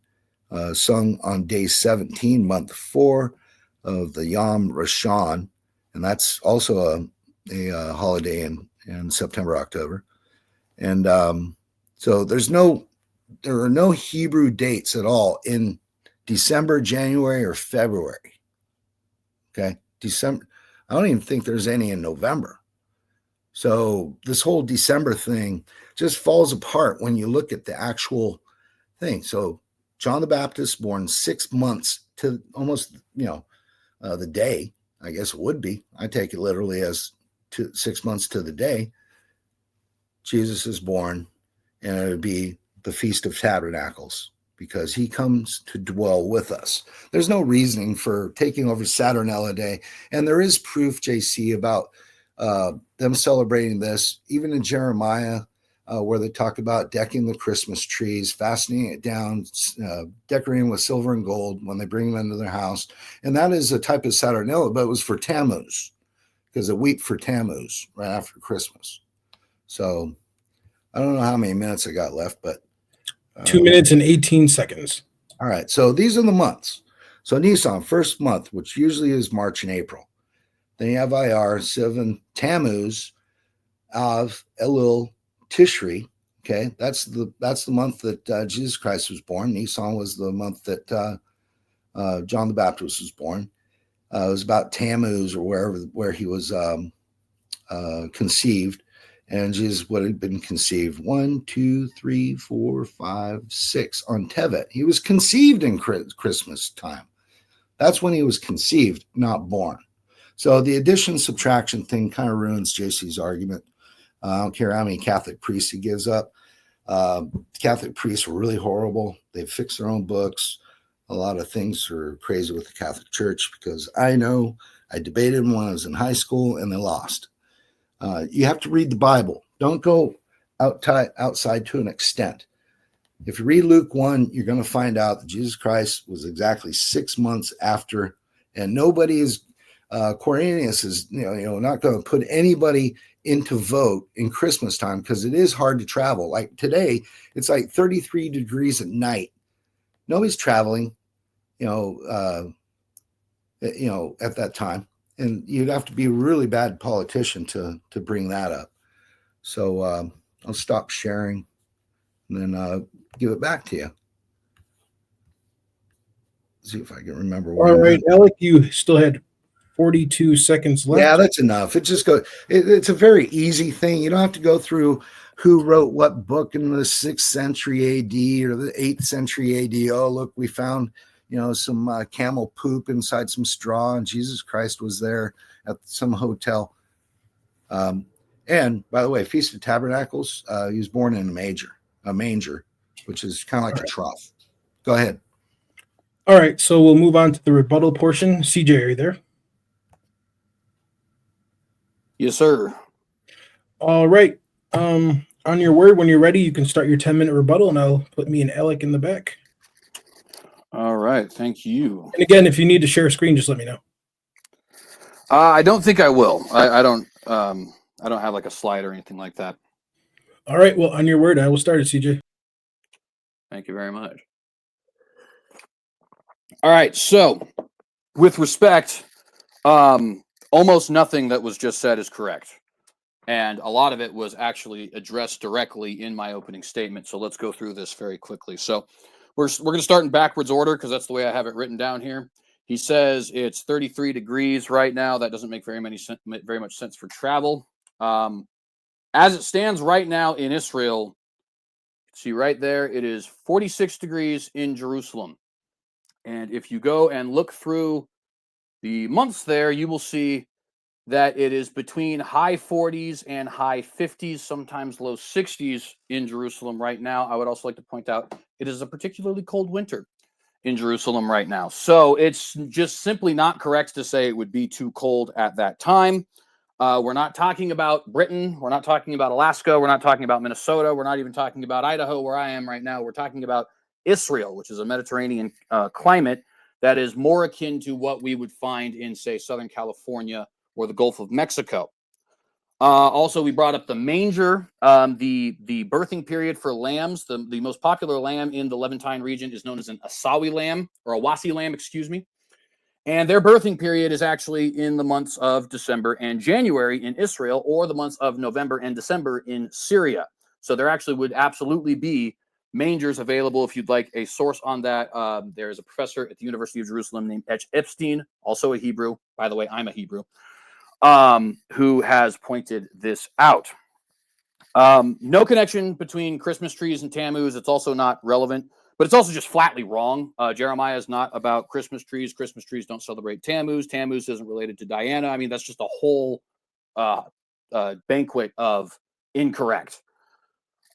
sung on day 17, month 4 of the Yom Rishon, and that's also a holiday in September, October. And so there are no Hebrew dates at all in December, January, or February. Okay, December. I don't even think there's any in November. So this whole December thing just falls apart when you look at the actual thing. So John the Baptist born 6 months to almost, the day, I guess it would be. I take it literally as 6 months to the day. Jesus is born, and it would be the Feast of Tabernacles because he comes to dwell with us. There's no reasoning for taking over Saturnalia Day, and there is proof, JC, about them celebrating this, even in Jeremiah, where they talk about decking the Christmas trees, fastening it down, decorating with silver and gold when they bring them into their house. And that is a type of Saturnalia, but it was for Tammuz, because a week for Tammuz right after Christmas. So I don't know how many minutes I got left, but 2 minutes and 18 seconds. All right. So these are the months. So Nisan, first month, which usually is March and April. Then you have Iyar, Sivan, Tammuz, Av, Elul, Tishri. Okay, that's the month that Jesus Christ was born. Nisan was the month that John the Baptist was born. It was about Tammuz or where he was conceived, and Jesus would have been conceived 1, 2, 3, 4, 5, 6 on Tevet. He was conceived in Christmas time. That's when he was conceived, not born. So the addition subtraction thing kind of ruins JC's argument. I don't care how many Catholic priests he gives up. Catholic priests were really horrible. They fixed their own books. A lot of things are crazy with the Catholic Church because I know I debated them when I was in high school and they lost. You have to read the Bible. Don't go outside to an extent. If you read Luke 1, you're going to find out that Jesus Christ was exactly 6 months after, and nobody is, Quirinius is, not going to put anybody into vote in Christmas time because it is hard to travel. Like today, it's like 33 degrees at night. Nobody's traveling, at that time. And you'd have to be a really bad politician to bring that up. So I'll stop sharing and then give it back to you. See if I can remember. All right, Alec, you still had 42 seconds left. Yeah, that's enough. It just goes. It's a very easy thing. You don't have to go through who wrote what book in the 6th century AD or the 8th century AD. Oh, look, we found some camel poop inside some straw, and Jesus Christ was there at some hotel. And by the way, Feast of Tabernacles, he was born in a manger, which is kind of like a trough. Go ahead. All right, so we'll move on to the rebuttal portion. CJ, are you there? Yes, sir. All right. On your word, when you're ready, you can start your 10-minute rebuttal, and I'll put me and Alec in the back. All right. Thank you. And again, if you need to share a screen, just let me know. I don't think I will. I don't have like a slide or anything like that. All right. Well, on your word, I will start it, CJ. Thank you very much. All right. So, with respect, almost nothing that was just said is correct. And a lot of it was actually addressed directly in my opening statement. So let's go through this very quickly. So we're going to start in backwards order because that's the way I have it written down here. He says it's 33 degrees right now. That doesn't make very much sense for travel. As it stands right now in Israel, see right there, it is 46 degrees in Jerusalem. And if you go and look through the months there, you will see that it is between high 40s and high 50s, sometimes low 60s in Jerusalem right now. I would also like to point out it is a particularly cold winter in Jerusalem right now. So it's just simply not correct to say it would be too cold at that time. We're not talking about Britain. We're not talking about Alaska. We're not talking about Minnesota. We're not even talking about Idaho, where I am right now. We're talking about Israel, which is a Mediterranean climate that is more akin to what we would find in, say, Southern California or the Gulf of Mexico. Also, we brought up the manger, the birthing period for lambs. The most popular lamb in the Levantine region is known as an Asawi lamb, or a Wasi lamb, excuse me. And their birthing period is actually in the months of December and January in Israel, or the months of November and December in Syria. So there actually would absolutely be mangers available if you'd like a source on that. There's a professor at the University of Jerusalem named H. Epstein, also a Hebrew. By the way, I'm a Hebrew, who has pointed this out. No connection between Christmas trees and Tammuz. It's also not relevant, but it's also just flatly wrong. Jeremiah is not about Christmas trees. Christmas trees don't celebrate Tammuz. Tammuz isn't related to Diana. I mean, that's just a whole banquet of incorrect.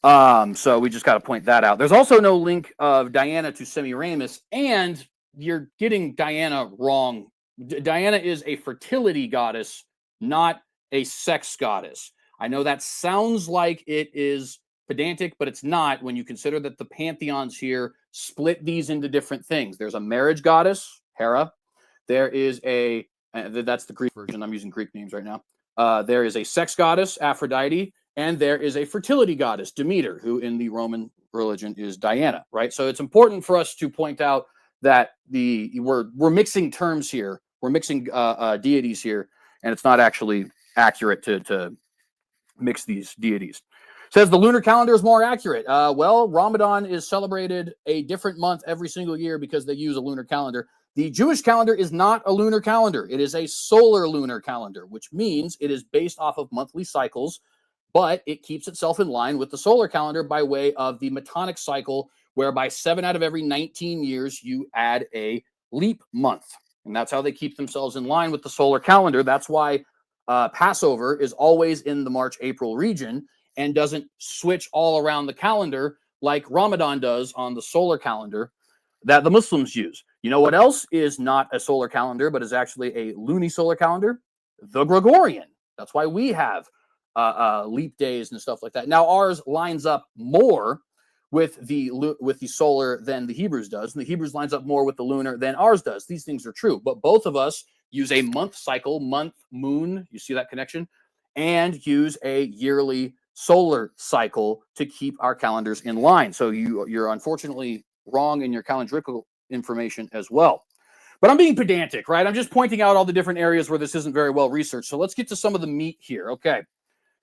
So we just got to point that out. There's also no link of Diana to Semiramis, and you're getting Diana wrong. Diana is a fertility goddess, not a sex goddess. I know that sounds like it is pedantic, but it's not when you consider that the pantheons here split these into different things. There's a marriage goddess, Hera. There is that's the Greek version. I'm using Greek names right now. There is a sex goddess, Aphrodite, and there is a fertility goddess, Demeter, who in the Roman religion is Diana, right? So it's important for us to point out that we're mixing terms here. We're mixing deities here, and it's not actually accurate to mix these deities. Says the lunar calendar is more accurate. Well, Ramadan is celebrated a different month every single year because they use a lunar calendar. The Jewish calendar is not a lunar calendar. It is a solar lunar calendar, which means it is based off of monthly cycles, but it keeps itself in line with the solar calendar by way of the Metonic cycle, whereby 7 out of every 19 years you add a leap month. And that's how they keep themselves in line with the solar calendar. That's why Passover is always in the March-April region and doesn't switch all around the calendar like Ramadan does on the solar calendar that the Muslims use. You know what else is not a solar calendar, but is actually a lunisolar calendar? The Gregorian. That's why we have leap days and stuff like that. Now ours lines up more with the solar than the Hebrews does, and the Hebrews lines up more with the lunar than ours does. These things are true, but both of us use a month cycle, month, moon. You see that connection? And use a yearly solar cycle to keep our calendars in line. So you're unfortunately wrong in your calendrical information as well. But I'm being pedantic, right? I'm just pointing out all the different areas where this isn't very well researched. So let's get to some of the meat here. Okay.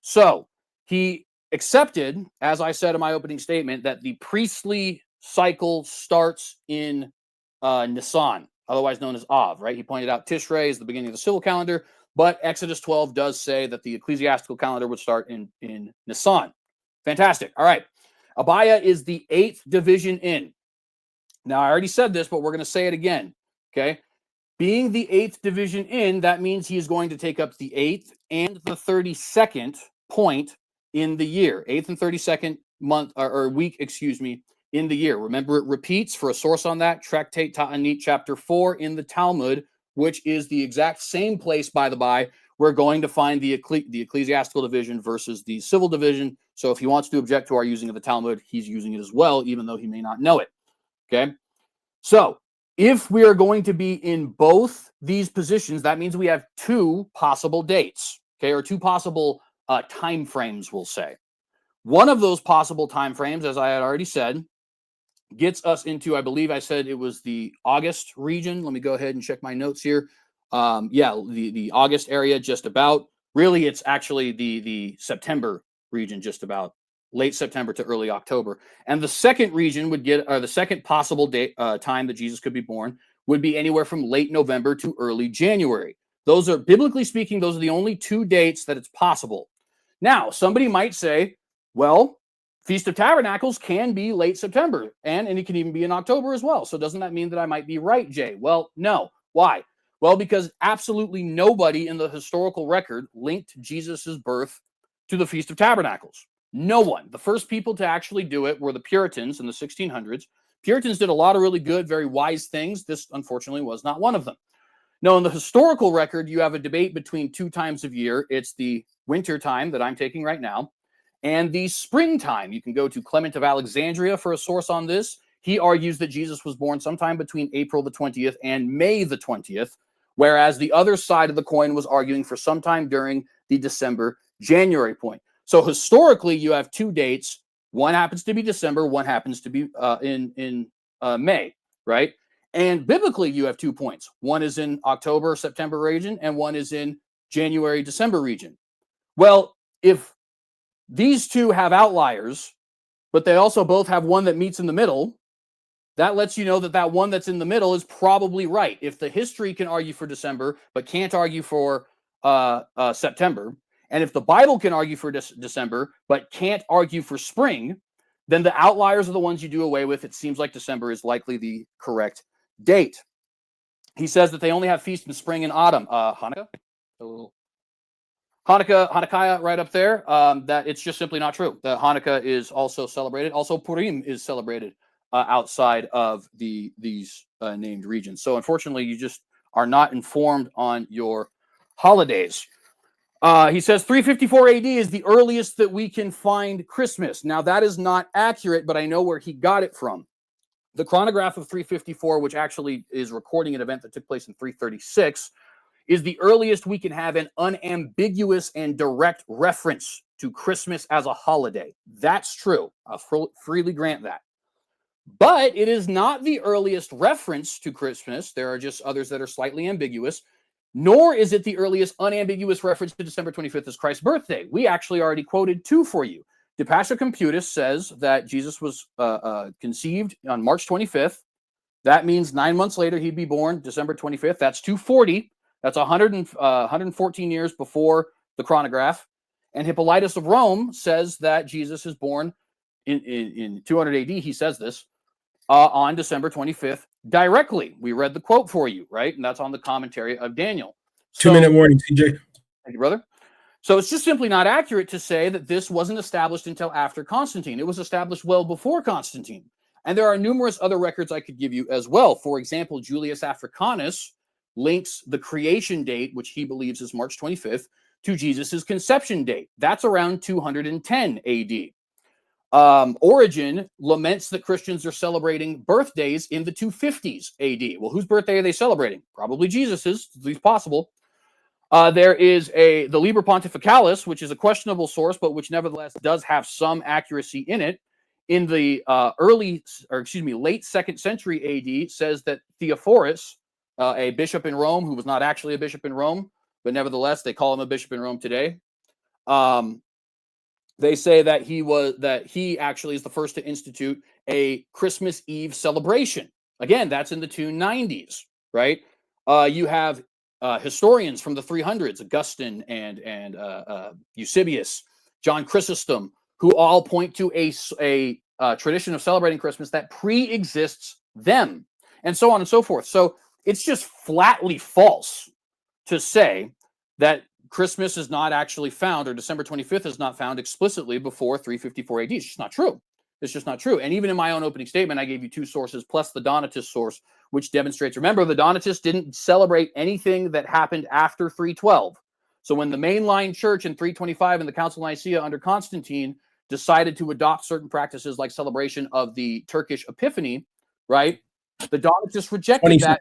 So he accepted, as I said in my opening statement, that the priestly cycle starts in Nisan, otherwise known as Av, right? He pointed out Tishrei is the beginning of the civil calendar, but Exodus 12 does say that the ecclesiastical calendar would start in Nisan. Fantastic. All right. Abaya is the 8th division in. Now, I already said this, but we're going to say it again. Okay. Being the 8th division in, that means he is going to take up the 8th and the 32nd point in the year. 8th and 32nd month or week, excuse me, in the year. Remember, it repeats for a source on that, Tractate Ta'anit, chapter 4 in the Talmud, which is the exact same place, by the by, we're going to find the ecclesiastical division versus the civil division. So if he wants to object to our using of the Talmud, he's using it as well, even though he may not know it. Okay. So if we are going to be in both these positions, that means we have 2 possible dates, okay, or 2 possible time frames, we'll say. One of those possible time frames, as I had already said, gets us into, I believe I said it was the August region. Let me go ahead and check my notes here. Yeah, the August area, just about. Really, it's actually the September region, just about. Late September to early October. And the second region would get, or the second possible date, time that Jesus could be born would be anywhere from late November to early January. Those are, biblically speaking, those are the only 2 dates that it's possible. Now, somebody might say, well, Feast of Tabernacles can be late September, and it can even be in October as well. So doesn't that mean that I might be right, Jay? Well, no. Why? Well, because absolutely nobody in the historical record linked Jesus's birth to the Feast of Tabernacles. No one. The first people to actually do it were the Puritans in the 1600s. Puritans did a lot of really good, very wise things. This, unfortunately, was not one of them. Now, in the historical record, you have a debate between two times of year. It's the winter time that I'm taking right now, and the springtime. You can go to Clement of Alexandria for a source on this. He argues that Jesus was born sometime between April the 20th and May the 20th, whereas the other side of the coin was arguing for sometime during the December-January point. So historically, you have two dates. One happens to be December, one happens to be in May, right? And biblically, you have 2 points. One is in October, September region, and one is in January, December region. Well, if these two have outliers, but they also both have one that meets in the middle, that lets you know that that one that's in the middle is probably right. If the history can argue for December, but can't argue for September, and if the Bible can argue for December, but can't argue for spring, then the outliers are the ones you do away with. It seems like December is likely the correct date. He says that they only have feast in spring and autumn. Hanukkah? A little Hanukkah right up there. That it's just simply not true. The Hanukkah is also celebrated. Also, Purim is celebrated outside of these named regions. So unfortunately, you just are not informed on your holidays. He says 354 AD is the earliest that we can find Christmas. Now, that is not accurate, but I know where he got it from. The chronograph of 354, which actually is recording an event that took place in 336, is the earliest we can have an unambiguous and direct reference to Christmas as a holiday. That's true. I'll freely grant that. But it is not the earliest reference to Christmas. There are just others that are slightly ambiguous. Nor is it the earliest unambiguous reference to December 25th as Christ's birthday. We actually already quoted two for you. De Pascha Computus says that Jesus was conceived on March 25th. That means 9 months later he'd be born December 25th. That's 240. That's 114 years before the chronograph. And Hippolytus of Rome says that Jesus is born in 200 AD. He says this on December 25th directly. We read the quote for you, right? And that's on the commentary of Daniel. 2-minute warning, CJ. Thank you, brother. So it's just simply not accurate to say that this wasn't established until after Constantine. It was established well before Constantine. And there are numerous other records I could give you as well. For example, Julius Africanus links the creation date, which he believes is March 25th, to Jesus's conception date. That's around 210 AD. Origen laments that Christians are celebrating birthdays in the 250s AD. Well, whose birthday are they celebrating? Probably Jesus's, at least possible. There is the Liber Pontificalis, which is a questionable source, but which nevertheless does have some accuracy in it. In the late 2nd century AD, says that Theophorus, a bishop in Rome, who was not actually a bishop in Rome, but nevertheless they call him a bishop in Rome today. They say that he actually is the first to institute a Christmas Eve celebration. Again, that's in the 290s, right? You have historians from the 300s, Augustine and Eusebius, John Chrysostom, who all point to a tradition of celebrating Christmas that pre-exists them, and so on and so forth. So it's just flatly false to say that Christmas is not actually found, or December 25th is not found explicitly before 354 AD. It's just not true. It's just not true. And even in my own opening statement, I gave you two sources plus the Donatist source, which demonstrates, remember, the Donatists didn't celebrate anything that happened after 312. So when the mainline church in 325 in the Council of Nicaea under Constantine decided to adopt certain practices like celebration of the Turkish Epiphany, right? The Donatists rejected that.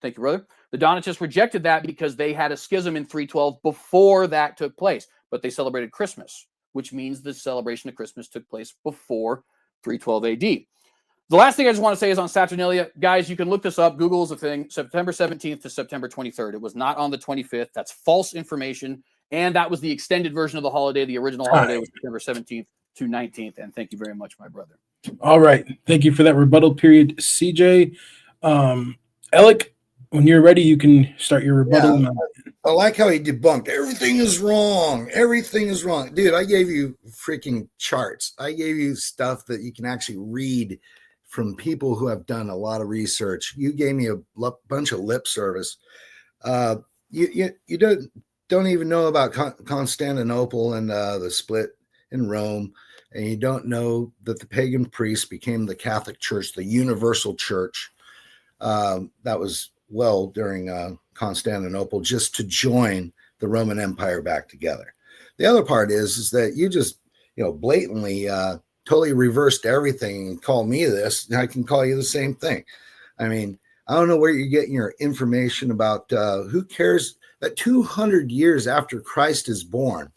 Thank you, brother. The Donatists rejected that because they had a schism in 312 before that took place, but they celebrated Christmas, which means the celebration of Christmas took place before 312 AD. The last thing I just want to say is on Saturnalia. Guys, you can look this up. Google is a thing. September 17th to September 23rd. It was not on the 25th. That's false information. And that was the extended version of the holiday. The original holiday was September 17th to 19th. And thank you very much, my brother. All right. Thank you for that rebuttal period, CJ. Alec, When you're ready, you can start your rebuttal. Yeah, I like how he debunked everything is wrong. Everything is wrong. Dude, I gave you freaking charts. I gave you stuff that you can actually read from people who have done a lot of research. You gave me a bunch of lip service. You don't even know about Constantinople and the split in Rome, and you don't know that the pagan priests became the Catholic Church, the universal church. That was during Constantinople, just to join the Roman Empire back together. The other part is that you just blatantly totally reversed everything and call me this, and I can call you the same thing. I mean, I don't know where you're getting your information about. Who cares that 200 years after Christ is born?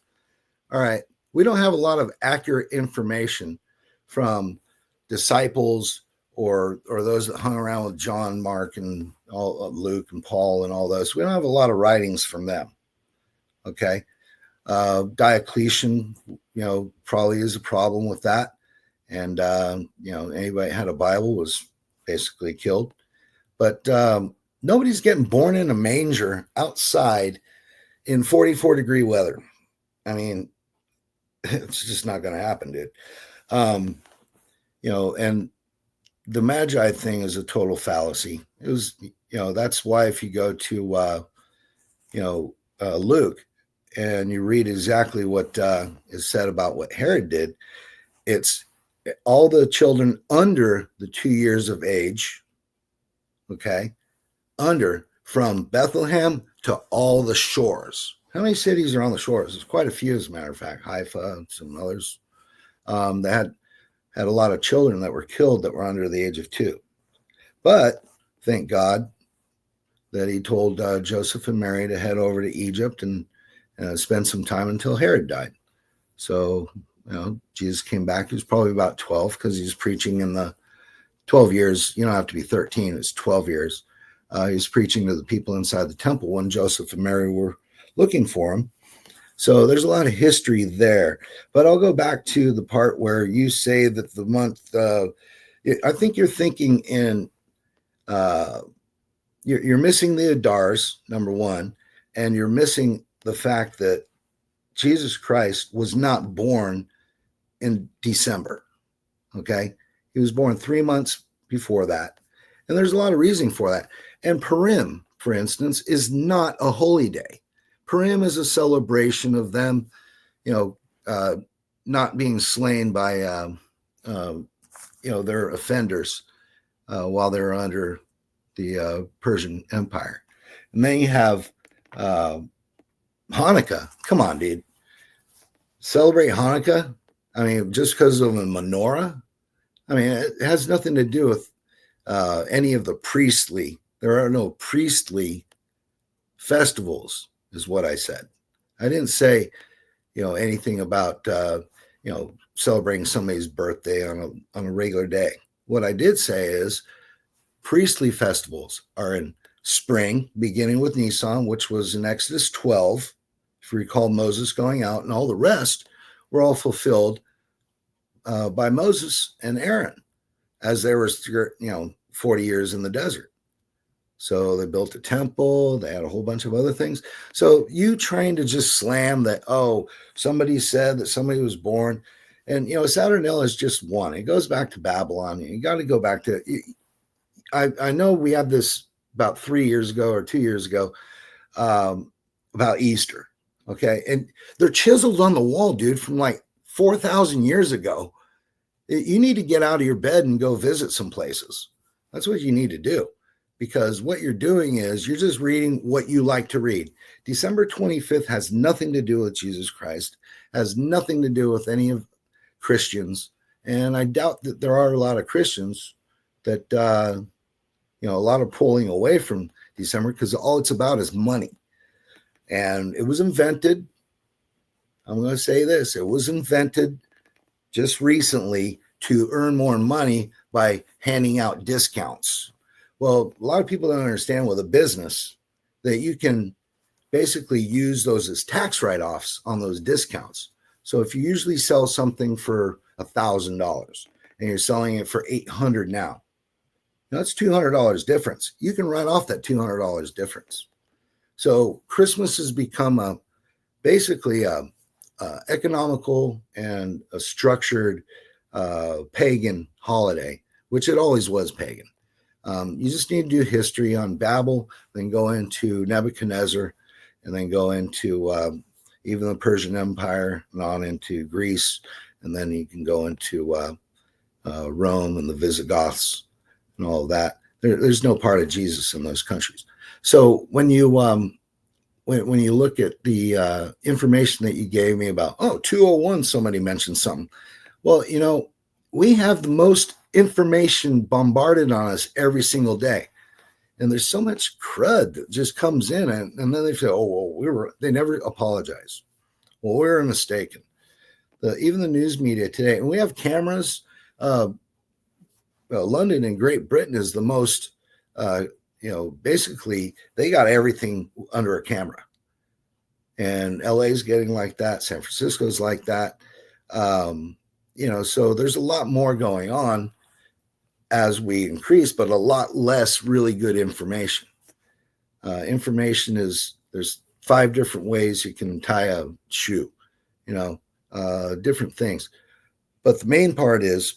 All right, we don't have a lot of accurate information from disciples or those that hung around with John, Mark, and all Luke and Paul and all those. We don't have a lot of writings from them. Okay, Diocletian, probably is a problem with that, and anybody that had a Bible was basically killed. But nobody's getting born in a manger outside in 44-degree weather. I mean, it's just not going to happen, dude. And the Magi thing is a total fallacy. It was, that's why if you go to, Luke and you read exactly what is said about what Herod did, it's all the children under the 2 years of age, okay, from Bethlehem to all the shores. How many cities are on the shores? There's quite a few, as a matter of fact. Haifa and some others. They had a lot of children that were killed that were under the age of 2. But thank God that he told Joseph and Mary to head over to Egypt and spend some time until Herod died. So, Jesus came back. He was probably about 12 because he was preaching in the 12 years. You don't have to be 13. It's 12 years. He was preaching to the people inside the temple when Joseph and Mary were looking for him. So there's a lot of history there. But I'll go back to the part where you say that the month, I think you're thinking in, you're missing the Adars, number one, and you're missing the fact that Jesus Christ was not born in December, okay? He was born 3 months before that. And there's a lot of reasoning for that. And Purim, for instance, is not a holy day. Purim is a celebration of them, not being slain by, their offenders while they're under the Persian Empire. And then you have Hanukkah. Come on, dude. Celebrate Hanukkah? I mean, just because of a menorah? I mean, it has nothing to do with any of the priestly. There are no priestly festivals, is what I said. I didn't say, anything about, celebrating somebody's birthday on a regular day. What I did say is priestly festivals are in spring, beginning with Nisan, which was in Exodus 12. If you recall Moses going out, and all the rest were all fulfilled by Moses and Aaron as there was, 40 years in the desert. So they built a temple. They had a whole bunch of other things. So you trying to just slam that, somebody said that somebody was born. And, Saturnalia is just one. It goes back to Babylon. You got to go back to, I know we had this about 3 years ago or 2 years ago about Easter. Okay. And they're chiseled on the wall, dude, from like 4,000 years ago. You need to get out of your bed and go visit some places. That's what you need to do. Because what you're doing is you're just reading what you like to read. December 25th has nothing to do with Jesus Christ, has nothing to do with any of Christians. And I doubt that there are a lot of Christians that, a lot of pulling away from December because all it's about is money. And it was invented. I'm going to say this. It was invented just recently to earn more money by handing out discounts. Well, a lot of people don't understand with a business that you can basically use those as tax write-offs on those discounts. So if you usually sell something for $1,000 and you're selling it for $800 now, That's $200 difference. You can write off that $200 difference. So Christmas has become basically a economical and a structured pagan holiday, which it always was pagan. You just need to do history on Babel, then go into Nebuchadnezzar, and then go into even the Persian Empire and on into Greece, and then you can go into Rome and the Visigoths and all of that. There's no part of Jesus in those countries. So when you when you look at the information that you gave me about 201, somebody mentioned something. Well, we have the most information bombarded on us every single day. And there's so much crud that just comes in, and then they say, they never apologize. Well, we were mistaken. Even the news media today, and we have cameras. London and Great Britain is the most, basically they got everything under a camera. And LA's getting like that. San Francisco's like that. So there's a lot more going on as we increase, but a lot less really good information. Information there's 5 different ways you can tie a shoe, different things. But the main part is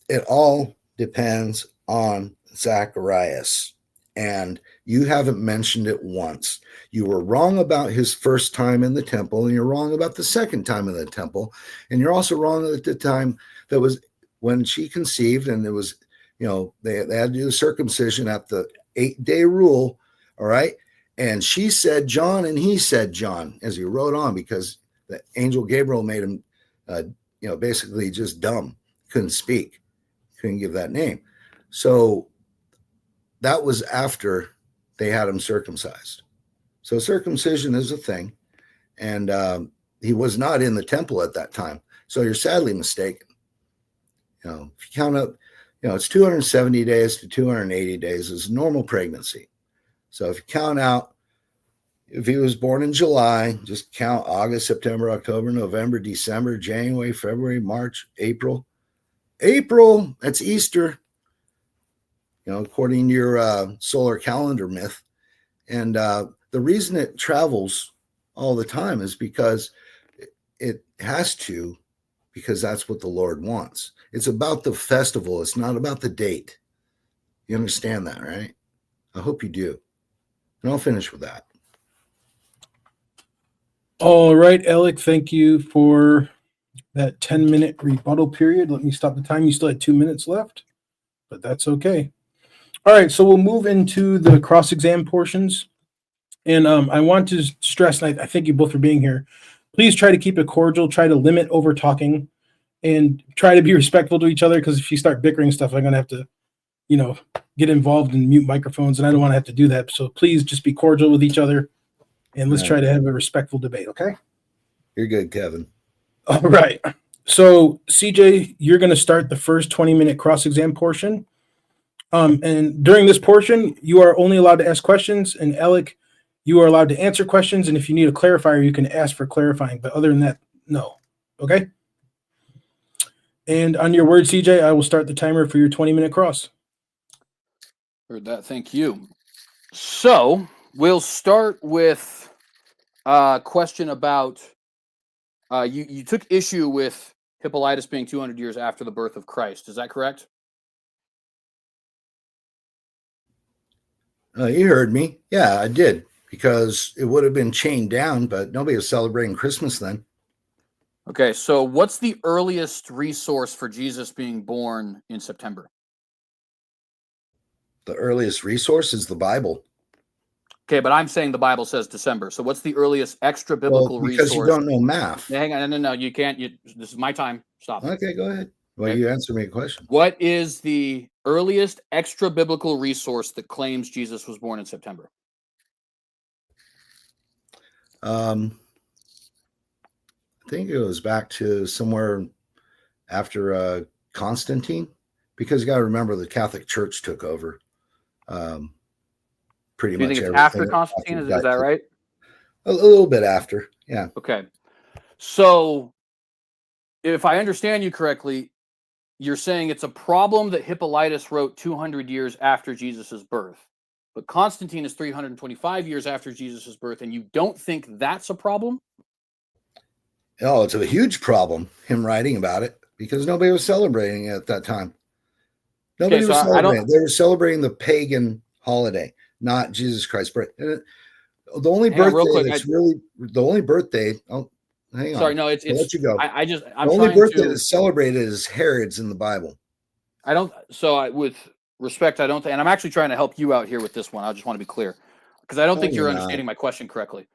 it all depends on Zacharias. And you haven't mentioned it once. You were wrong about his first time in the temple, and you're wrong about the second time in the temple. And you're also wrong at the time that was when she conceived, and it was, they had to do the circumcision at the 8-day rule. All right. And she said John, and he said John as he wrote on, because the angel Gabriel made him, basically just dumb, couldn't speak, couldn't give that name. So that was after they had him circumcised. So circumcision is a thing. And he was not in the temple at that time. So you're sadly mistaken. If you count up, it's 270 days to 280 days is normal pregnancy. So if you count out, if he was born in July, just count August, September, October, November, December, January, February, March, April. April, that's Easter. According to your solar calendar myth. And the reason it travels all the time is because it has to, because that's what the Lord wants. It's about the festival. It's not about the date. You understand that, right? I hope you do. And I'll finish with that. All right, Alec, thank you for that 10-minute rebuttal period. Let me stop the time. You still had 2 minutes left, but that's okay. All right, so we'll move into the cross-exam portions. And I want to stress, and I thank you both for being here. Please try to keep it cordial. Try to limit over-talking and try to be respectful to each other, because if you start bickering stuff, I'm going to have to, get involved and mute microphones, and I don't want to have to do that. So please just be cordial with each other, and let's try to have a respectful debate, okay? You're good, Kevin. All right. So, CJ, you're going to start the first 20-minute cross-exam portion. And during this portion, you are only allowed to ask questions. And Alec, you are allowed to answer questions. And if you need a clarifier, you can ask for clarifying. But other than that, no. Okay? And on your word, CJ, I will start the timer for your 20-minute cross. Heard that. Thank you. So we'll start with a question about you took issue with Hippolytus being 200 years after the birth of Christ. Is that correct? You heard me. Yeah, I did, because it would have been chained down, but nobody was celebrating Christmas then. Okay, so what's the earliest resource for Jesus being born in September? The earliest resource is the Bible. Okay, but I'm saying the Bible says December. So what's the earliest extra biblical resource? Because you don't know math. Hang on, no, you can't. This is my time. Stop. Okay, go ahead. Well, you answer me a question. What is the earliest extra biblical resource that claims Jesus was born in September? I think it goes back to somewhere after Constantine, because you got to remember the Catholic Church took over. Pretty much. You think it's after Constantine? Is that right? A little bit after, yeah. Okay. So, if I understand you correctly, you're saying it's a problem that Hippolytus wrote 200 years after Jesus' birth, but Constantine is 325 years after Jesus' birth, and you don't think that's a problem? Oh, it's a huge problem, him writing about it, because nobody was celebrating it at that time. Nobody was celebrating. They were celebrating the pagan holiday, not Jesus Christ's birth. And the only birthday that's really the only birthday. Oh, hang on. Sorry, no, it's. I'll let you go. I'm the only birthday that's celebrated is Herod's in the Bible. I don't. So, with respect, I don't. And I'm actually trying to help you out here with this one. I just want to be clear, because I don't think you're understanding my question correctly.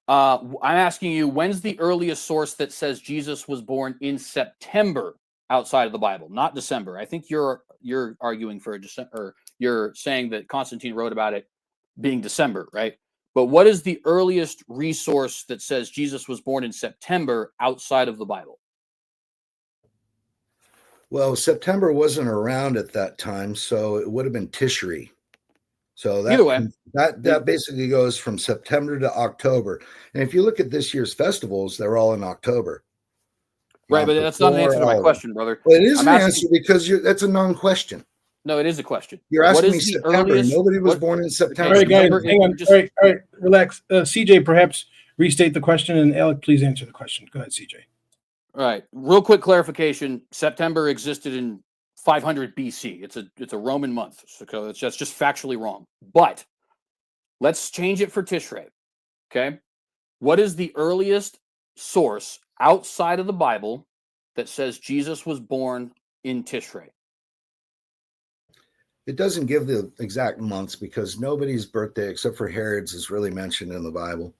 I'm asking you, when's the earliest source that says Jesus was born in September outside of the Bible, not December? I think you're arguing for a December, or you're saying that Constantine wrote about it being December, right? But what is the earliest resource that says Jesus was born in September outside of the Bible? Well, September wasn't around at that time, so it would have been Tishri. So that, either way, that basically goes from September to October. And if you look at this year's festivals, they're all in October. Right, but that's not an answer to my question, brother. Well, it is an answer because that's a non-question. No, it is a question. You're asking me September. Nobody was born in September. All right, guys, hang on. All right, relax. CJ, perhaps restate the question, and Alec, please answer the question. Go ahead, CJ. All right, real quick clarification. September existed in 500 BC. It's a Roman month, so that's just factually wrong. But let's change it for Tishrei. Okay, what is the earliest source outside of the Bible that says Jesus was born in Tishrei? It doesn't give the exact months because nobody's birthday except for Herod's is really mentioned in the Bible.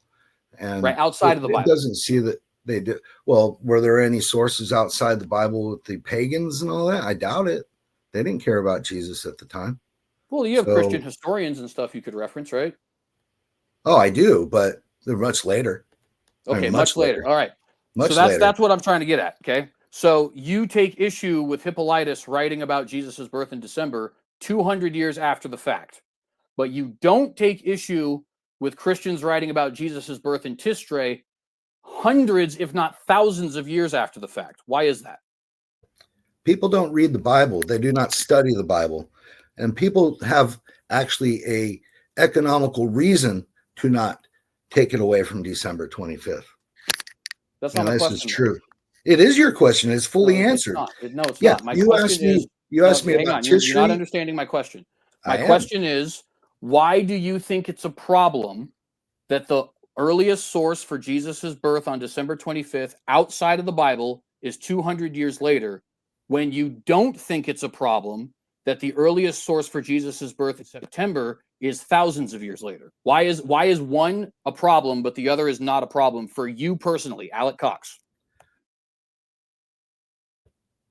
And right outside of the Bible, it doesn't see that they did. Well, were there any sources outside the Bible with the pagans and all that? I doubt it. They didn't care about Jesus at the time. Well, you have Christian historians and stuff you could reference, right? Oh, I do, but they're much later. Okay, I mean, much later. All right. So that's what I'm trying to get at. Okay. So you take issue with Hippolytus writing about Jesus' birth in December 200 years after the fact, but you don't take issue with Christians writing about Jesus' birth in Tishrei hundreds, if not thousands of years after the fact. Why is that? People don't read the Bible. They do not study the Bible. And people have actually a economical reason to not take it away from December 25th. That's not my question. This is true. It is your question. It's fully answered. It's not. My question is, you asked me about Tishri. You're not understanding my question. My question is, why do you think it's a problem that the earliest source for Jesus' birth on December 25th outside of the Bible is 200 years later, when you don't think it's a problem that the earliest source for Jesus' birth in September is thousands of years later? Why is one a problem, but the other is not a problem for you personally, Alec Cox?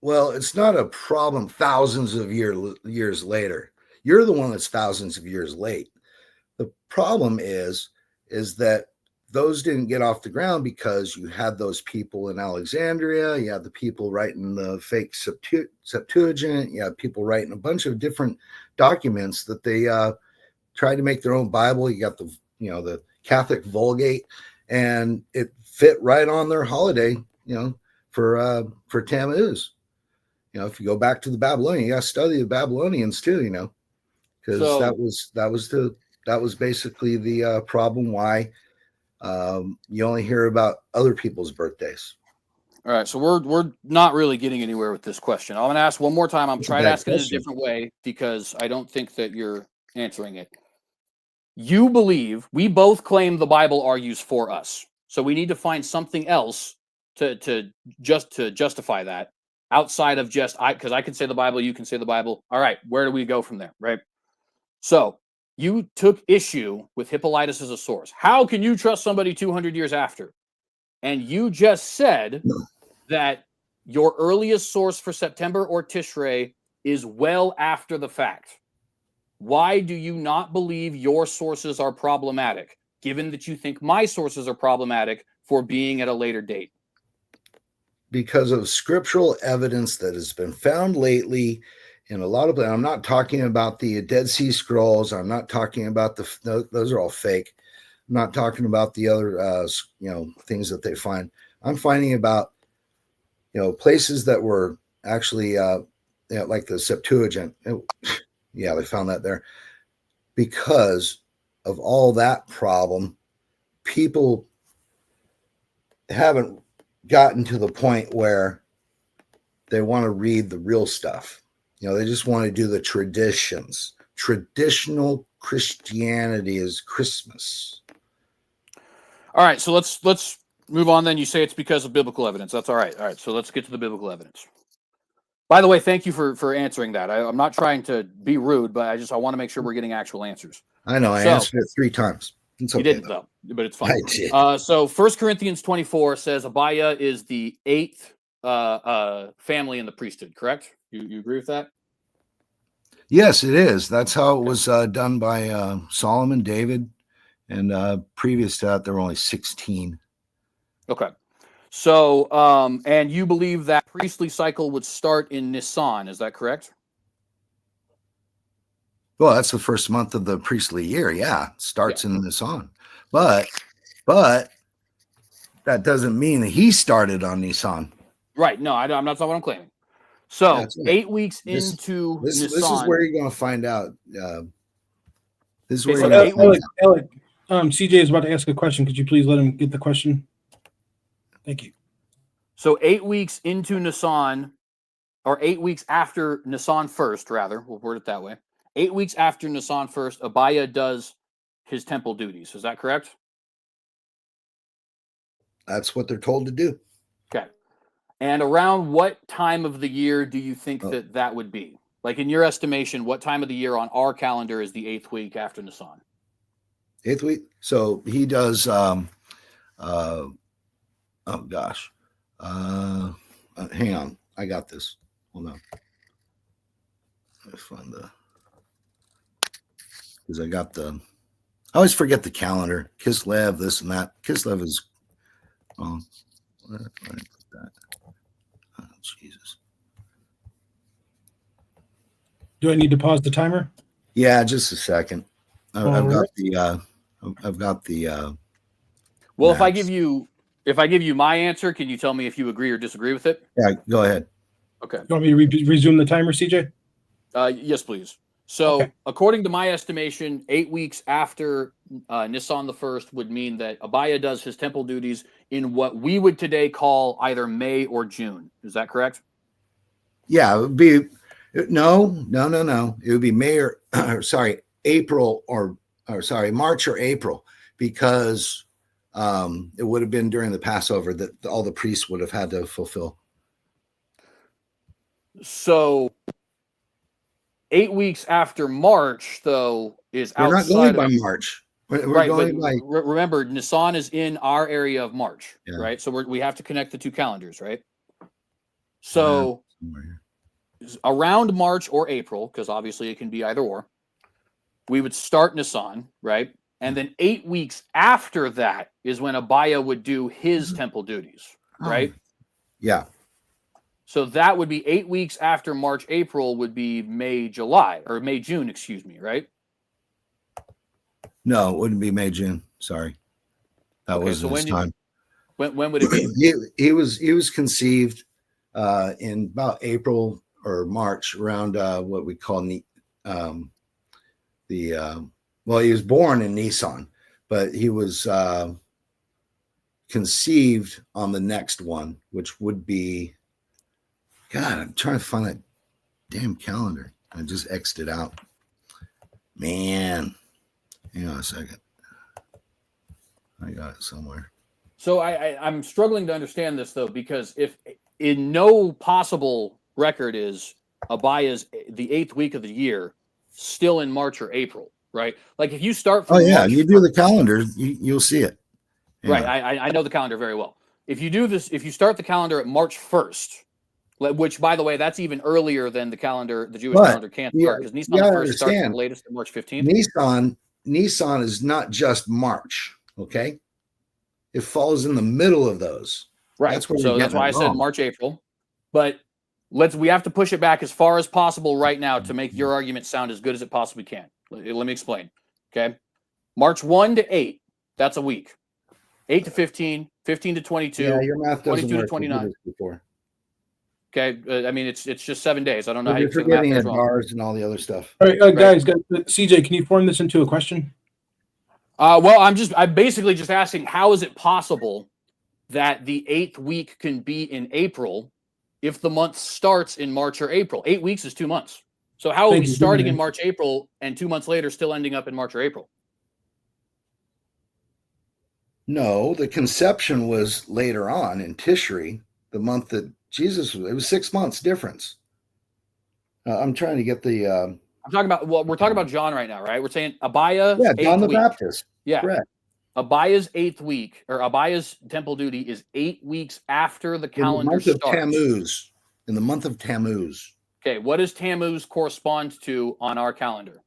Well, it's not a problem thousands of years later. You're the one that's thousands of years late. The problem is that those didn't get off the ground because you had those people in Alexandria, you had the people writing the fake Septuagint, you had people writing a bunch of different documents that they tried to make their own Bible. You got the Catholic Vulgate, and it fit right on their holiday, for Tammuz. If you go back to the Babylonians, you got to study the Babylonians too, because that was basically the problem why you only hear about other people's birthdays. All right, so we're not really getting anywhere with this question. I'm going to ask one more time. I'm trying to ask it in a different way because I don't think that you're answering it. You believe we both claim the Bible argues for us, so we need to find something else to justify that outside of because I can say the Bible, you can say the Bible. All right, where do we go from there, right? So you took issue with Hippolytus as a source. How can you trust somebody 200 years after? And you just said that your earliest source for September or Tishrei is well after the fact. Why do you not believe your sources are problematic, given that you think my sources are problematic for being at a later date? Because of scriptural evidence that has been found lately in a lot of, I'm not talking about the Dead Sea Scrolls. I'm not talking about those are all fake. I'm not talking about the other, things that they find. I'm finding about, places that were actually like the Septuagint. Yeah, they found that there because of all that problem. People haven't gotten to the point where they want to read the real stuff. They just want to do the traditions. Traditional Christianity is Christmas. All right, so let's move on then. You say it's because of biblical evidence. That's all right. All right, so let's get to the biblical evidence. By the way, thank you for answering that. I'm not trying to be rude, but I want to make sure we're getting actual answers. I know. I answered it 3 times. It's okay, you didn't, though, but it's fine. I did. So 1 Corinthians 24 says Abaya is the 8th family in the priesthood, correct? You agree with that? Yes, it is. That's how it was done by Solomon, David, and previous to that, there were only 16. Okay. So, and you believe that priestly cycle would start in Nisan, is that correct? Well, that's the first month of the priestly year. Yeah, it starts in Nisan. But that doesn't mean that he started on Nisan. Right. No, I'm not what I'm claiming. So, right. 8 weeks into Nisan. This is where you're going to find out. This is where you're going to find out. Alec, CJ is about to ask a question. Could you please let him get the question? Thank you. So 8 weeks into Nisan, or 8 weeks after Nisan 1st, rather, we'll word it that way. 8 weeks after Nisan 1st, Abaya does his temple duties. Is that correct? That's what they're told to do. Okay. And around what time of the year do you think that would be? Like, in your estimation, what time of the year on our calendar is the 8th week after Nisan? 8th week? So he does, oh gosh. Hang on. I got this. Hold on. Let me find because I always forget the calendar. Kislev, this and that. Kislev is, where did I put that? Oh, Jesus. Do I need to pause the timer? Yeah, just a second. I've got the well, maps. if I give you my answer, can you tell me if you agree or disagree with it? Yeah, go ahead. Okay. You want me to resume the timer, CJ? Yes, please. So, according to my estimation, 8 weeks after Nisan the 1st would mean that Abaya does his temple duties in what we would today call either May or June. Is that correct? Yeah, it would be no. It would be May or April or March or April, because it would have been during the Passover that all the priests would have had to fulfill. So 8 weeks after March, though, is outside. We're not going by March. We're going by. Remember, Nisan is in our area of March, right? So we have to connect the two calendars, right? So around March or April, because obviously it can be either or, we would start Nisan, right? And then 8 weeks after that is when Abaya would do his temple duties, right? Yeah. So that would be 8 weeks after March, April would be May, June, excuse me, right? No, it wouldn't be May, June. Sorry. That was his time. When would it be? He was conceived in about April or March, around what we call he was born in Nisan, but he was conceived on the next one, which would be, God, I'm trying to find that damn calendar. I just X'd it out. Man, hang on a second. I got it somewhere. So I'm struggling to understand this, though, because if in no possible record is Abaya's the 8th week of the year still in March or April, right? Like if you start from March, you do the calendar, you'll see it. Yeah. Right. I know the calendar very well. If you do this, if you start the calendar at March 1st, which, by the way, that's even earlier than the calendar, the Jewish calendar can't start, because Nisan 1st starts the latest at March 15th. Nisan is not just March, okay? It falls in the middle of those. Right. That's why I said March, April. But we have to push it back as far as possible right now to make your argument sound as good as it possibly can. Let me explain. Okay. March 1 to 8, that's a week. 8 to 15, 15 to 22, yeah, your math 22 to 29. Okay, I mean it's just 7 days. I don't know how You're you figure the math forgetting is the wrong. bars and all the other stuff. All right, guys, CJ, can you form this into a question? Well, I'm basically just asking, how is it possible that the 8th week can be in April if the month starts in March or April? 8 weeks is 2 months. So how are Thank we you. starting in March, April, and 2 months later still ending up in March or April? No, the conception was later on in Tishri, the month that Jesus was. It was 6 months difference. I'm trying to get the. I'm talking about, well, we're talking about John right now, right? We're saying Abiah's Yeah, John 8th the week. Baptist. Yeah. Correct. Abiah's 8th week, or Abiah's temple duty, is 8 weeks after the calendar starts. Tammuz. In the month of Tammuz. Okay, what does Tammuz correspond to on our calendar?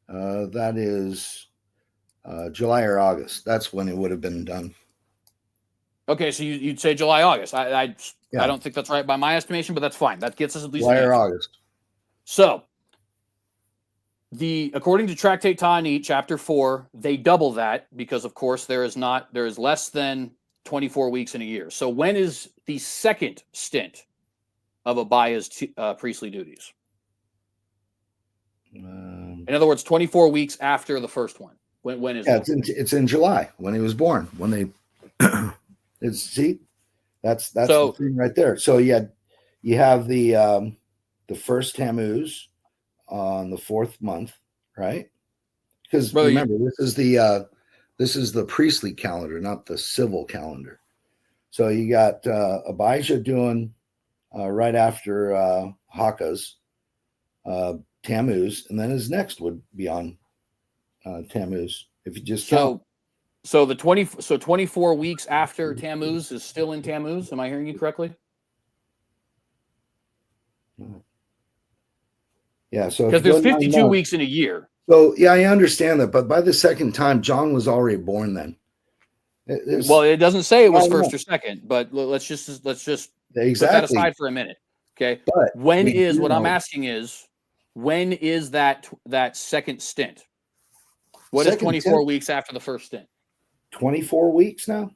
That is July or August. That's when it would have been done. Okay, so you'd say July, August. I Yeah. don't think that's right by my estimation, but that's fine. That gets us at least July an or answer. August. So, according to Tractate Ta'anit, chapter 4, they double that because, of course, there is less than 24 weeks in a year. So, when is the second stint of Abiah's priestly duties? In other words, 24 weeks after the first one. When is that? It's in July when he was born. When they that's So, the thing right there. So you have the first Tammuz on the 4th month, right? Because remember, this is the priestly calendar, not the civil calendar. So you got Abijah doing right after Hakka's Tammuz, and then his next would be on Tammuz. If you just count. So 24 weeks after Tammuz is still in Tammuz. Am I hearing you correctly? Yeah. So because there's 52 weeks in a year. So yeah, I understand that, but by the second time, John was already born then. Well, it doesn't say it was first or second, but let's just put that aside for a minute. Okay. But what I'm asking is, when is that second stint? What is 24 weeks after the first stint? 24 weeks now?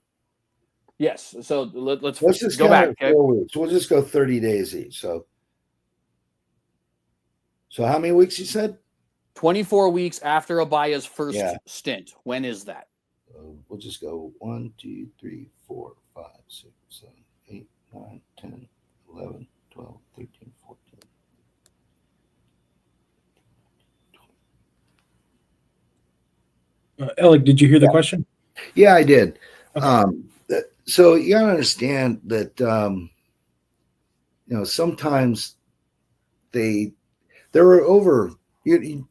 Yes. So let's just go back. Okay? 4 weeks. We'll just go 30 days each. So how many weeks you said? 24 weeks after Abiah's first stint. When is that? We'll just go 1, 2, 3, 4, 5, 6, 7, 8, 9, 10, 11, 12, 13, 14. Alec, did you hear the question? Yeah, I did. Okay. So you gotta understand that sometimes there were over you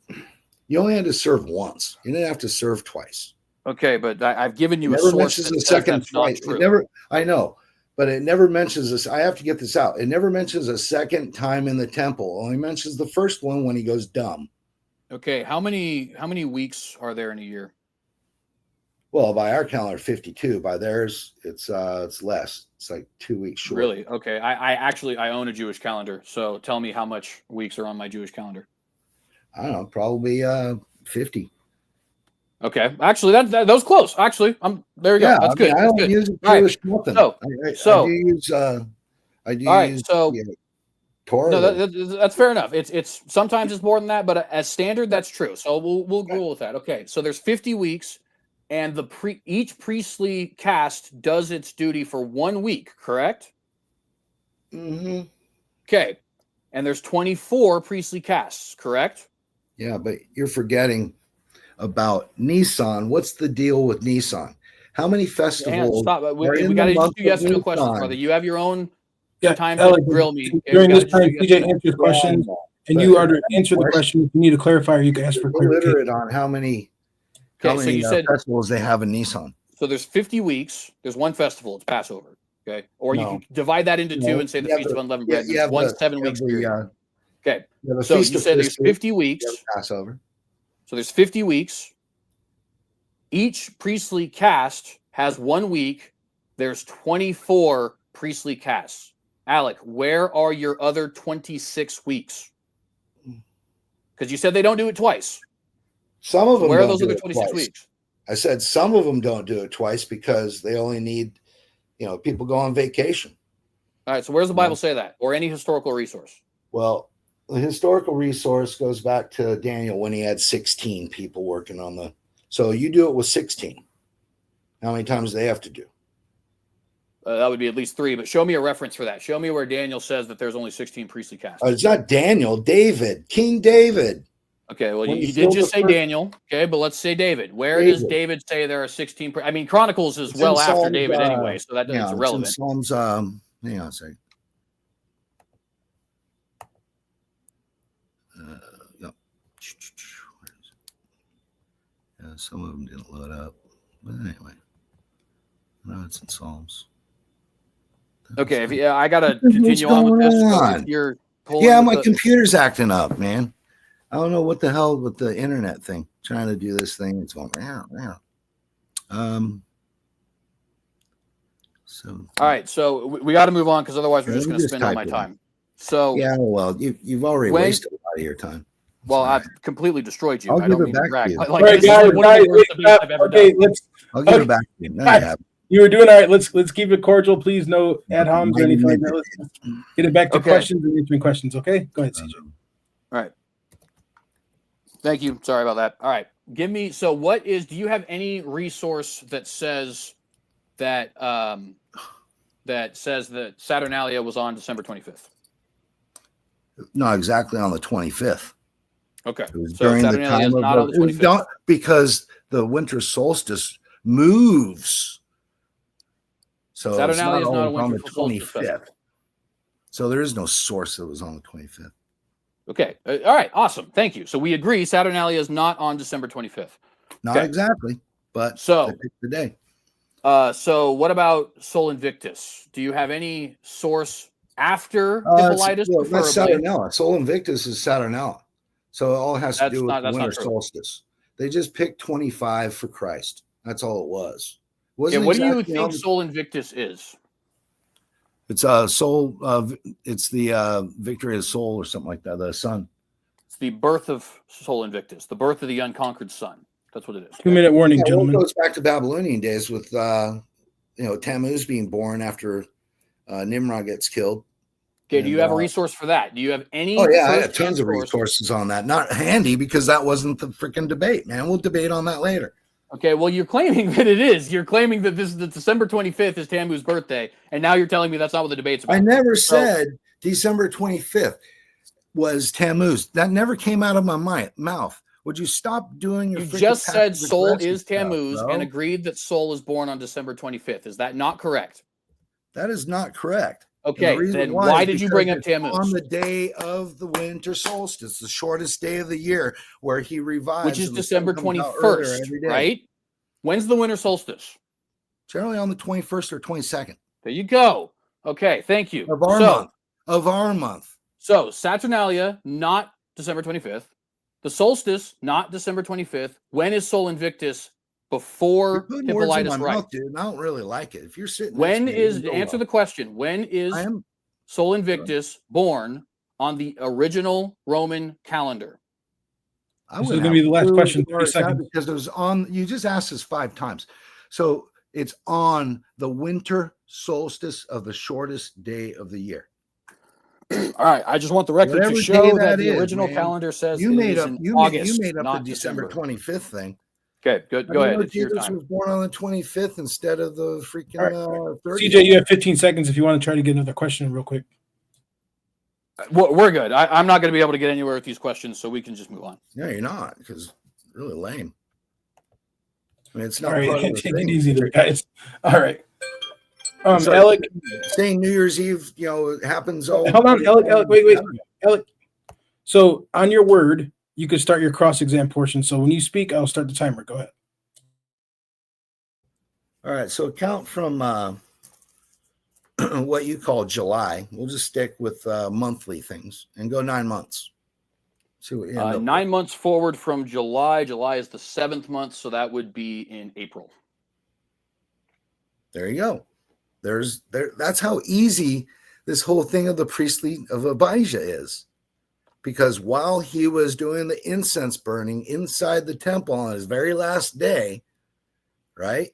only had to serve once. You didn't have to serve twice. Okay, but I've given you a source that says that's twice. It never. I know, but it never mentions this. I have to get this out. It never mentions a second time in the temple. It only mentions the first one when he goes dumb. Okay, how many weeks are there in a year? Well, by our calendar, 52. By theirs, it's less. It's like 2 weeks short. Really? Okay. I own a Jewish calendar, so tell me how much weeks are on my Jewish calendar. I don't know, probably 50. Okay, actually, that was close. Actually, there you go. That's good. I don't use Jewish nothing. I do use Torah. No, that's fair enough. It's sometimes it's more than that, but as standard, that's true. So we'll rule with that. Okay, so there's 50 weeks, and each priestly caste does its duty for 1 week, correct? Mm-hmm. Okay, and there's 24 priestly castes, correct? Yeah, but you're forgetting about Nisan. What's the deal with Nisan? How many festivals? Stop. We got to do yes or no questions, brother. You have your own time to grill me. During this time, CJ answers questions, and you are to answer the question. If you need a clarifier, you can ask for clarification. Illiterate on how many festivals they have in Nisan. So there's 50 weeks. There's one festival. It's Passover. Okay, or you can divide that into two and say the Feast of Unleavened Bread. There's 7 weeks period. Okay, so you said there's 50 weeks. Passover. So there's 50 weeks. Each priestly caste has 1 week. There's 24 priestly castes. Alec, where are your other 26 weeks? Because you said they don't do it twice. Some of them. Where are those other 26 weeks? I said some of them don't do it twice because they only need, people go on vacation. All right. So where's the Bible say that, or any historical resource? Well, the historical resource goes back to Daniel when he had 16 people working on the. So you do it with 16. How many times do they have to do? That would be at least 3. But show me a reference for that. Show me where Daniel says that there's only 16 priestly castes. It's not Daniel. David, King David. Okay, well, you did just say Daniel. Okay, but let's say David. Where does David say there are 16? I mean, Chronicles is well after David anyway, so that's irrelevant. It's in Psalms. Hang on a second. No. Yeah, some of them didn't load up, but anyway, no, it's in Psalms. Okay, I gotta continue on with this. So my computer's acting up, man. I don't know what the hell with the internet thing. Trying to do this thing, it's going round. So all right, so we got to move on because otherwise we're just going to spend all my time. So yeah, well, you've already wasted a lot of your time. Well, I've completely destroyed you. I'll I give don't it mean to back brag. to you. Like, All right, this is one of the worst debates I've ever done. I'll give it back to you. No, you haven't. You were doing all right. Let's keep it cordial, please. No ad homs or anything like that. Let's get it back to questions and answering questions. Okay, go ahead, CJ. All right. Thank you. Sorry about that. All right. Give me. So, what is? Do you have any resource that says that Saturnalia was on December 25th? No, exactly on the 25th. Okay. It was So during the Saturnalia time is of not on the 25th. because the winter solstice moves. So Saturnalia is not a on the winter solstice 25th. So there is no source that was on the 25th. Okay. All right. Awesome. Thank you. So we agree Saturnalia is not on December 25th. Not exactly, but so they picked the day. So what about Sol Invictus? Do you have any source after Hippolytus? That's Saturnella. Sol Invictus is Saturnella. So it all has to do with the winter solstice. They just picked 25 for Christ. That's all it was. What do you think Sol Invictus is? It's soul. It's the victory of the soul or something like that. The sun. It's the birth of Sol Invictus, the birth of the unconquered sun. That's what it is. 2-minute warning, gentlemen. It goes back to Babylonian days with Tammuz being born after Nimrod gets killed. Okay, do you have a resource for that? Do you have any? Oh yeah, I have tons of resources on that. Not handy because that wasn't the freaking debate, man. We'll debate on that later. Okay, well, you're claiming that it is. You're claiming that this is the December 25th is Tammuz's birthday, and now you're telling me that's not what the debate's about. I never said December 25th was Tammuz. That never came out of my mouth. Would you stop doing your? You just said Sol is Tammuz and agreed that Sol is born on December 25th. Is that not correct? That is not correct. Okay, then why did you bring up Tammuz? On the day of the winter solstice, the shortest day of the year, where he revives. Which is December 21st, right? When's the winter solstice? Generally on the 21st or 22nd. There you go. Okay, thank you. Of our month. So Saturnalia, not December 25th. The solstice, not December 25th. When is Sol Invictus? Before Hippolytus Right? Dude, I don't really like it. If you're sitting, answer the question? When is Sol Invictus born on the original Roman calendar? This is going to be the last question. 30 seconds. Because it was on. You just asked us 5 times, so it's on the winter solstice of the shortest day of the year. All right, I just want the record to show that the original calendar says you made up August, you made up not the December December 25th thing. Okay, good. Go ahead. It's your Jesus time. was born on the 25th instead of the freaking 30th. CJ, you have 15 seconds if you want to try to get another question real quick. We're good. I'm not going to be able to get anywhere with these questions, so we can just move on. No, you're not, because it's really lame. I mean, it's not. All right, take it easy there, guys. All right. So, Alec, saying New Year's Eve, it happens. Hold on, Alec, wait, Alec. So on your word, you could start your cross-exam portion. So when you speak, I'll start the timer. Go ahead. All right. So count from what you call July. We'll just stick with monthly things and go 9 months. See what 9 months forward from July. July is the 7th month, so that would be in April. There you go. That's how easy this whole thing of the priestly of Abijah is. Because while he was doing the incense burning inside the temple on his very last day, right?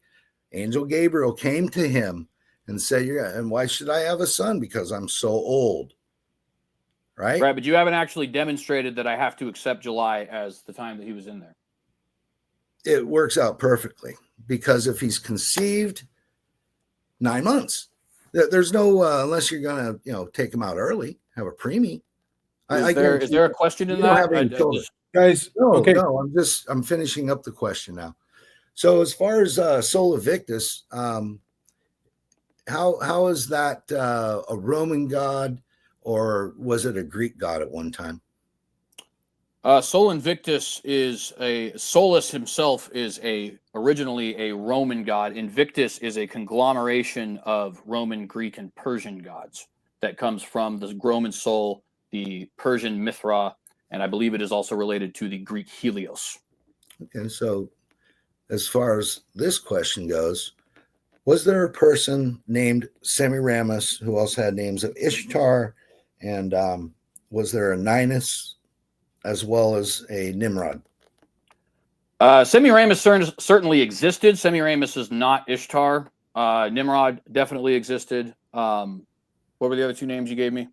Angel Gabriel came to him and say, "Yeah, and why should I have a son? Because I'm so old." Right? Right, but you haven't actually demonstrated that I have to accept July as the time that he was in there. It works out perfectly, because if he's conceived 9 months, there's no unless you're gonna take him out early, have a preemie. Is there a question in you don't that? have any children. Guys, No, okay. no, I'm finishing up the question now. So as far as Sol Invictus, how is that a Roman god, or was it a Greek god at one time? Sol Invictus Solus himself is originally a Roman god. Invictus is a conglomeration of Roman, Greek, and Persian gods that comes from the Roman Sol, the Persian Mithra, and I believe it is also related to the Greek Helios. Okay, so as far as this question goes, was there a person named Semiramis who also had names of Ishtar, and was there a Ninus as well as a Nimrod? Semiramis certainly existed. Semiramis is not Ishtar. Nimrod definitely existed. What were the other two names you gave me?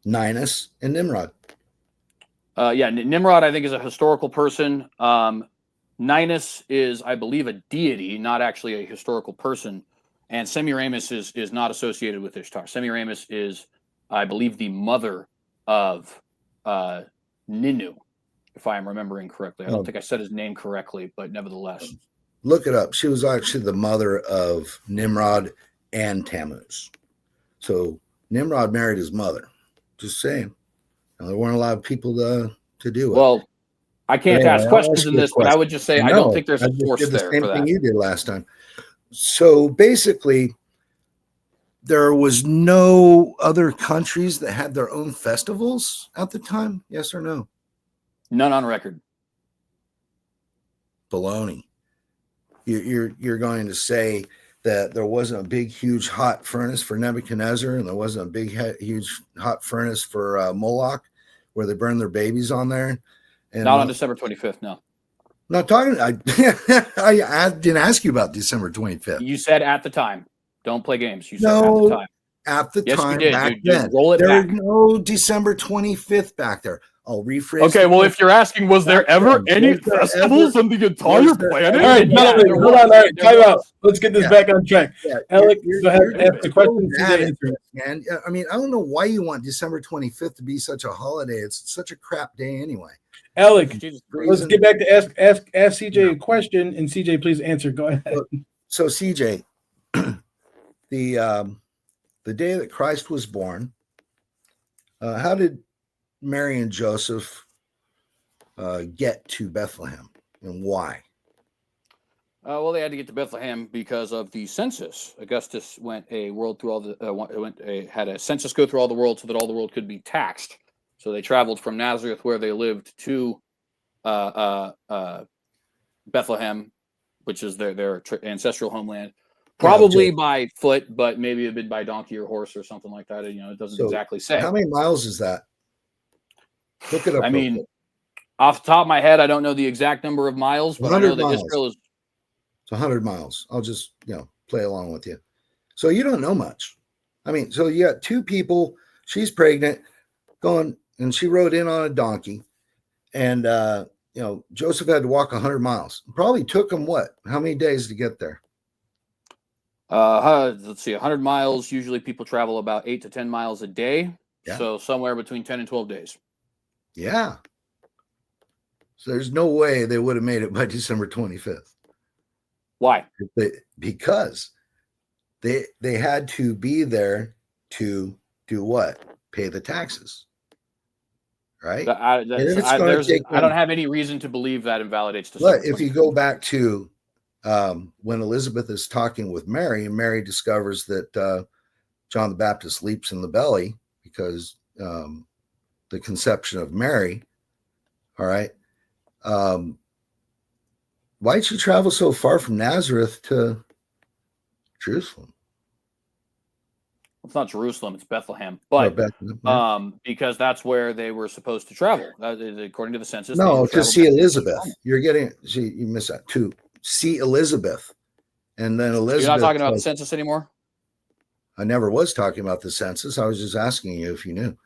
Ninus and Nimrod. Nimrod, I think, is a historical person. Ninus is, I believe, a deity, not actually a historical person. And Semiramis is not associated with Ishtar. Semiramis is, I believe, the mother of Ninu, if I am remembering correctly. I don't think I said his name correctly, but nevertheless. Look it up. She was actually the mother of Nimrod and Tammuz. So Nimrod married his mother. Just saying. There weren't a lot of people to do it. Well, I can't ask questions in this, but I would just say I don't think there's a force there for that. Same thing you did last time. So basically, there was no other countries that had their own festivals at the time. Yes or no? None on record. Baloney. You're going to say that there wasn't a big, huge, hot furnace for Nebuchadnezzar, and there wasn't a big, huge, hot furnace for Moloch, where they burned their babies on there. And not on December 25th, no. Not talking. I didn't ask you about December 25th. You said at the time. Don't play games. You said at the time. At the yes, time, you did. back You then. Roll it There's back. no December 25th back there. I'll rephrase. Okay, well, if you're asking, was there ever any festivals on the entire planet? All right, gentlemen, hold on. All right, time out. Let's get this back on track. Alec, go ahead and ask the question. Man, I mean, I don't know why you want December 25th to be such a holiday. It's such a crap day anyway. Alec, let's get back to ask CJ a question, and CJ, please answer. Go ahead. So CJ, the day that Christ was born, how did Mary and Joseph get to Bethlehem, and why? Well, they had to get to Bethlehem because of the census. Augustus went a world through all the had a census go through all the world so that all the world could be taxed. So they traveled from Nazareth, where they lived, to Bethlehem, which is their ancestral homeland. Probably by foot, but maybe a bit by donkey or horse or something like that. It doesn't exactly say. How many miles is that? Look it up. I mean, off the top of my head, I don't know the exact number of miles, but I know that Israel is. It's 100 miles. I'll just play along with you. So you don't know much. I mean, so you got two people. She's pregnant, going, and she rode in on a donkey, and Joseph had to walk 100 miles. Probably took him how many days to get there? Let's see, 100 miles. Usually people travel about 8 to 10 miles a day. Yeah. So somewhere between 10 and 12 days. Yeah. So there's no way they would have made it by December 25th. Why? Because they had to be there to do what? Pay the taxes. Right? I don't have any reason to believe that invalidates the. But if you go back to when Elizabeth is talking with Mary, and Mary discovers that John the Baptist leaps in the belly because the conception of Mary. All right. Why'd she travel so far from Nazareth to Jerusalem? It's not Jerusalem, it's Bethlehem. But because that's where they were supposed to travel, according to the census. No, to see Elizabeth. You missed that. To see Elizabeth. And then Elizabeth. You're not talking about the census anymore? I never was talking about the census. I was just asking you if you knew.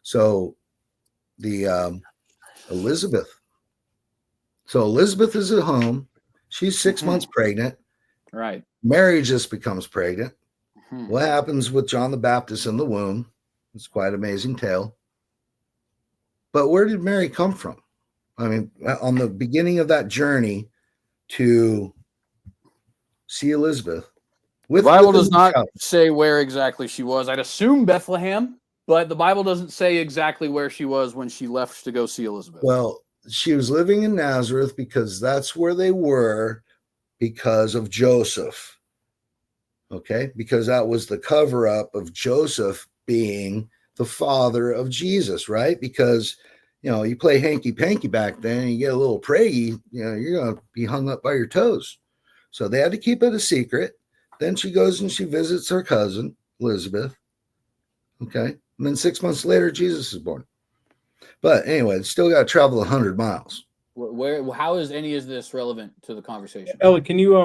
So the Elizabeth. So Elizabeth is at home. She's 6 months pregnant. Right. Mary just becomes pregnant. Mm-hmm. What happens with John the Baptist in the womb? It's quite an amazing tale. But where did Mary come from? I mean, on the beginning of that journey to see Elizabeth. The Bible does not say where exactly she was. I'd assume Bethlehem, but the Bible doesn't say exactly where she was when she left to go see Elizabeth. Well, she was living in Nazareth because that's where they were because of Joseph. Okay? Because that was the cover-up of Joseph being the father of Jesus, right? Because, you know, you play hanky-panky back then and you get a little prayy, you know, you're going to be hung up by your toes. So they had to keep it a secret. Then she goes and she visits her cousin, Elizabeth. Okay? And then 6 months later, Jesus is born. But anyway, still got to travel 100 miles. How is any of this relevant to the conversation? Alec, can you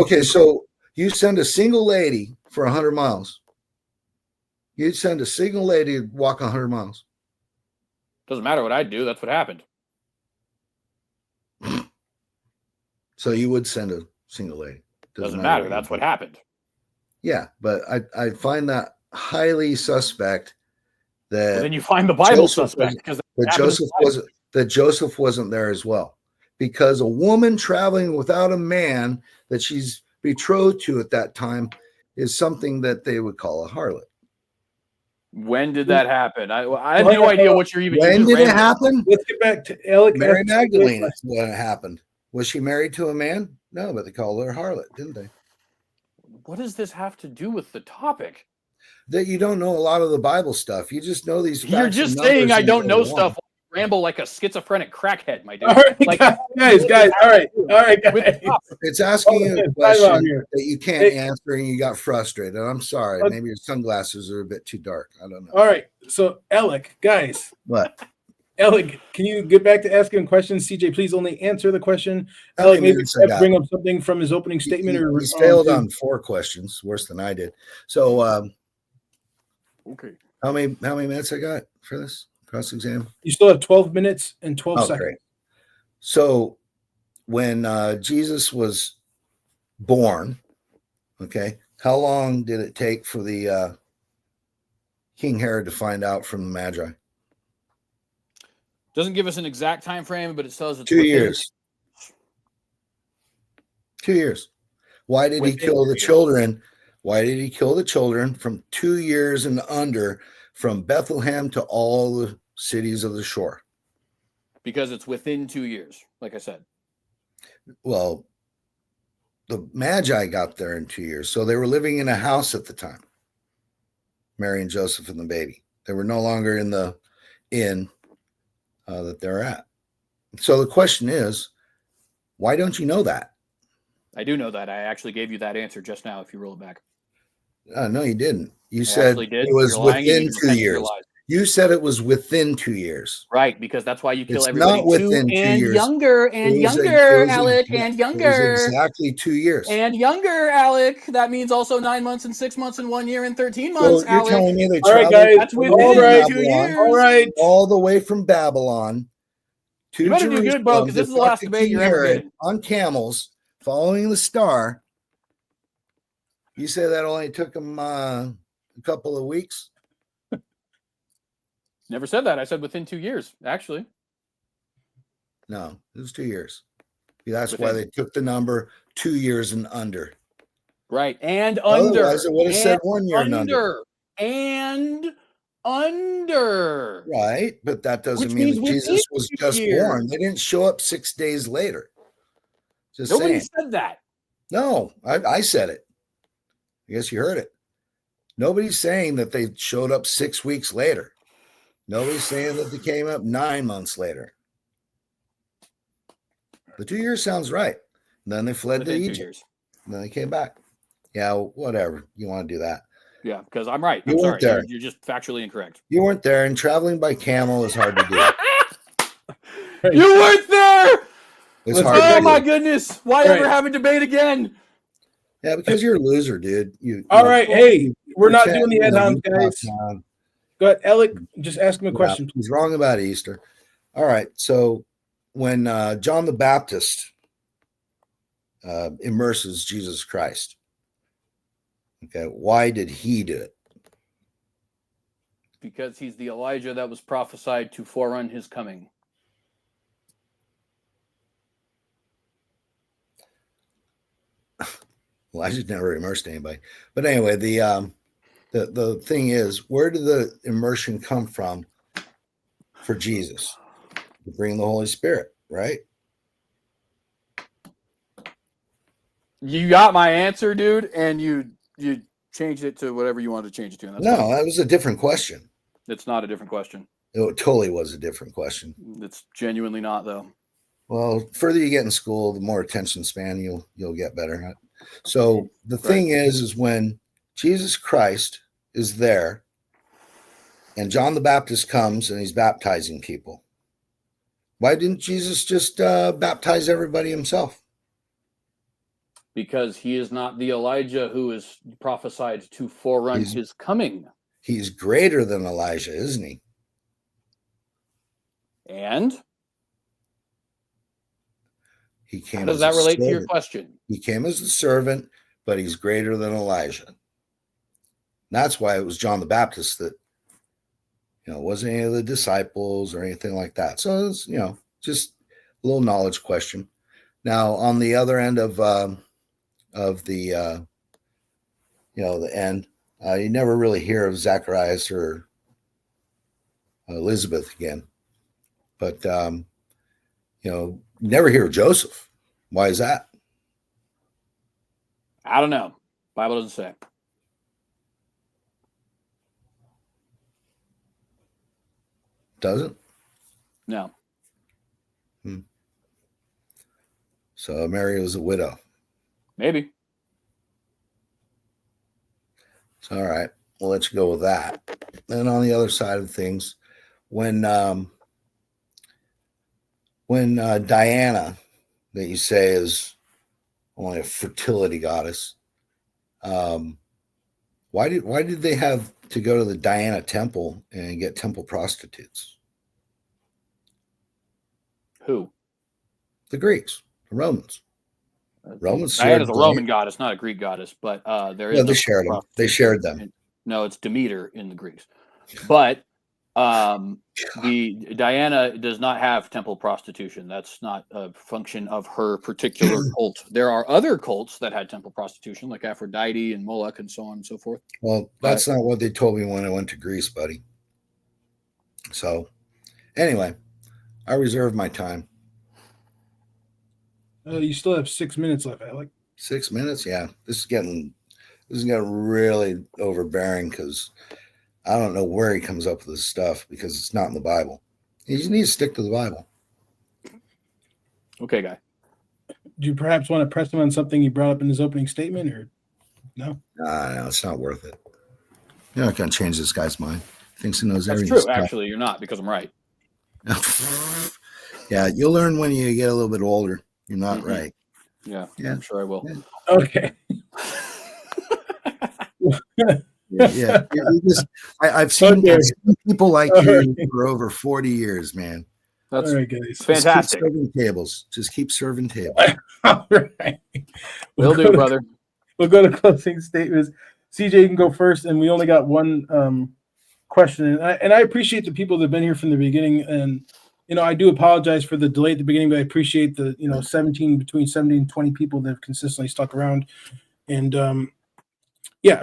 Okay, so you send a single lady for 100 miles. You'd send a single lady to walk 100 miles. Doesn't matter what I do. That's what happened. So you would send a single lady. Doesn't matter. That's what happened. Yeah, but I find that highly suspect. That then you find the Bible suspect because Joseph wasn't there as well, because a woman traveling without a man that she's betrothed to at that time is something that they would call a harlot. When did that happen? I have no idea what you're even. When did it happen? Let's get back to Alec. Mary Magdalene. That's when it happened. Was she married to a man? No, but they called her a harlot, didn't they? What does this have to do with the topic? That you don't know a lot of the Bible stuff. You just know these facts. You're just saying I don't know stuff. Ramble like a schizophrenic crackhead, my dude. All right, like, guys. All right, guys. It's asking you a question that you can't answer, and you got frustrated. I'm sorry. Maybe your sunglasses are a bit too dark. I don't know. All right. So, Alec, guys. What? Alec, can you get back to asking questions? CJ, please only answer the question. Alec, maybe bring up something from his opening statement. He's failed on 4 questions, worse than I did. So, okay. How many minutes I got for this cross exam? You still have 12 minutes and 12 seconds. Great. So when Jesus was born, okay, how long did it take for the King Herod to find out from the Magi? Doesn't give us an exact time frame, but it tells us 2 years. 2 years. Why did he kill the children? Why did he kill the children from 2 years and under, from Bethlehem to all the cities of the shore? Because it's within 2 years, like I said. Well, the Magi got there in 2 years. So they were living in a house at the time. Mary and Joseph and the baby. They were no longer in the inn that they're at. So the question is, why don't you know that? I do know that. I actually gave you that answer just now if you roll it back. No, you didn't. You said it was within 2 years. You said it was within 2 years. Right, because that's why you kill it's everybody not within 2 and years. Younger, Alec, and younger. Exactly 2 years. And younger, Alec. That means also 9 months and 6 months and 1 year and 13 months, so you're Alec. telling me they all right, guys. That's within 2 years. All right. All the way from Babylon to you better Jerusalem, do good, bro, because this is the last debate you're ever getting. On camels, following the star. You say that only took them a couple of weeks? Never said that. I said within 2 years, actually. No, it was 2 years. That's why they took the number 2 years and under. Right. And under. Otherwise, it would have said 1 year and under. And under. Right. But that doesn't mean that Jesus was just born. They didn't show up 6 days later. Just Nobody saying. said that. No, I said it. I guess you heard it. Nobody's saying that they showed up 6 weeks later. Nobody's saying that they came up 9 months later. The 2 years sounds right. And then they fled to Egypt. And then they came back. Yeah, whatever. You want to do that. Yeah, because I'm right. I'm sorry. There. You're just factually incorrect. You weren't there, and traveling by camel is hard to do. You weren't there! It's hard to do. My goodness. Why ever have a debate again? Yeah, because you're a loser, dude. All right. Hey, we're not pretend, doing the head hounds, guys. Go ahead, Alec. Just ask him a question. He's wrong about Easter. All right. So when John the Baptist immerses Jesus Christ, okay, why did he do it? Because he's the Elijah that was prophesied to forerun his coming. Elijah never immersed anybody. But anyway, the thing is, where did the immersion come from for Jesus? To bring the Holy Spirit, right? You got my answer, dude, and you changed it to whatever you wanted to change it to. And that's fine. That was a different question. It's not a different question. It totally was a different question. It's genuinely not, though. Well, the further you get in school, the more attention span you'll get better. So the thing is when Jesus Christ is there and John the Baptist comes and he's baptizing people, why didn't Jesus just baptize everybody himself? Because he is not the Elijah who is prophesied to forerun his coming. He's greater than Elijah, isn't he? And he came. How does that relate to your question? He came as a servant, but he's greater than Elijah. That's why it was John the Baptist that, it wasn't any of the disciples or anything like that. So it's, just a little knowledge question. Now, on the other end of the the end, you never really hear of Zacharias or Elizabeth again, but never hear of Joseph. Why is that? I don't know. Bible doesn't say. Doesn't? No. So Mary was a widow. Maybe. So, all right. We'll let you go with that. Then on the other side of things, when Diana, that you say is only a fertility goddess, why did they have to go to the Diana temple and get temple prostitutes? Who? The Greeks, the Romans. Romans. Diana's a Roman goddess, not a Greek goddess, but there is. They shared them. They shared them. No, it's Demeter in the Greeks, but the Diana does not have temple prostitution. That's not a function of her particular cult. There are other cults that had temple prostitution, like Aphrodite and Moloch and so on and so forth. Well, that's not what they told me when I went to Greece, buddy. So, anyway, I reserve my time. You still have 6 minutes left, Alec. 6 minutes? Yeah. This is getting really overbearing because I don't know where he comes up with this stuff because it's not in the Bible. You just need to stick to the Bible. Okay, guy. Do you perhaps want to press him on something he brought up in his opening statement, or no? No, it's not worth it. You're not going to change this guy's mind. He thinks he knows That's everything. True. Actually, you're not, because I'm right. Yeah, you'll learn when you get a little bit older. You're not right. Yeah, I'm sure I will. Yeah. Okay. Yeah. I've seen people like you for over 40 years, man. That's all right, guys. Fantastic. Just keep serving tables. All right. Will do, brother. We'll go to closing statements. CJ, you can go first, and we only got one question. And I appreciate the people that have been here from the beginning. And I do apologize for the delay at the beginning, but I appreciate the between 70 and 20 people that have consistently stuck around. And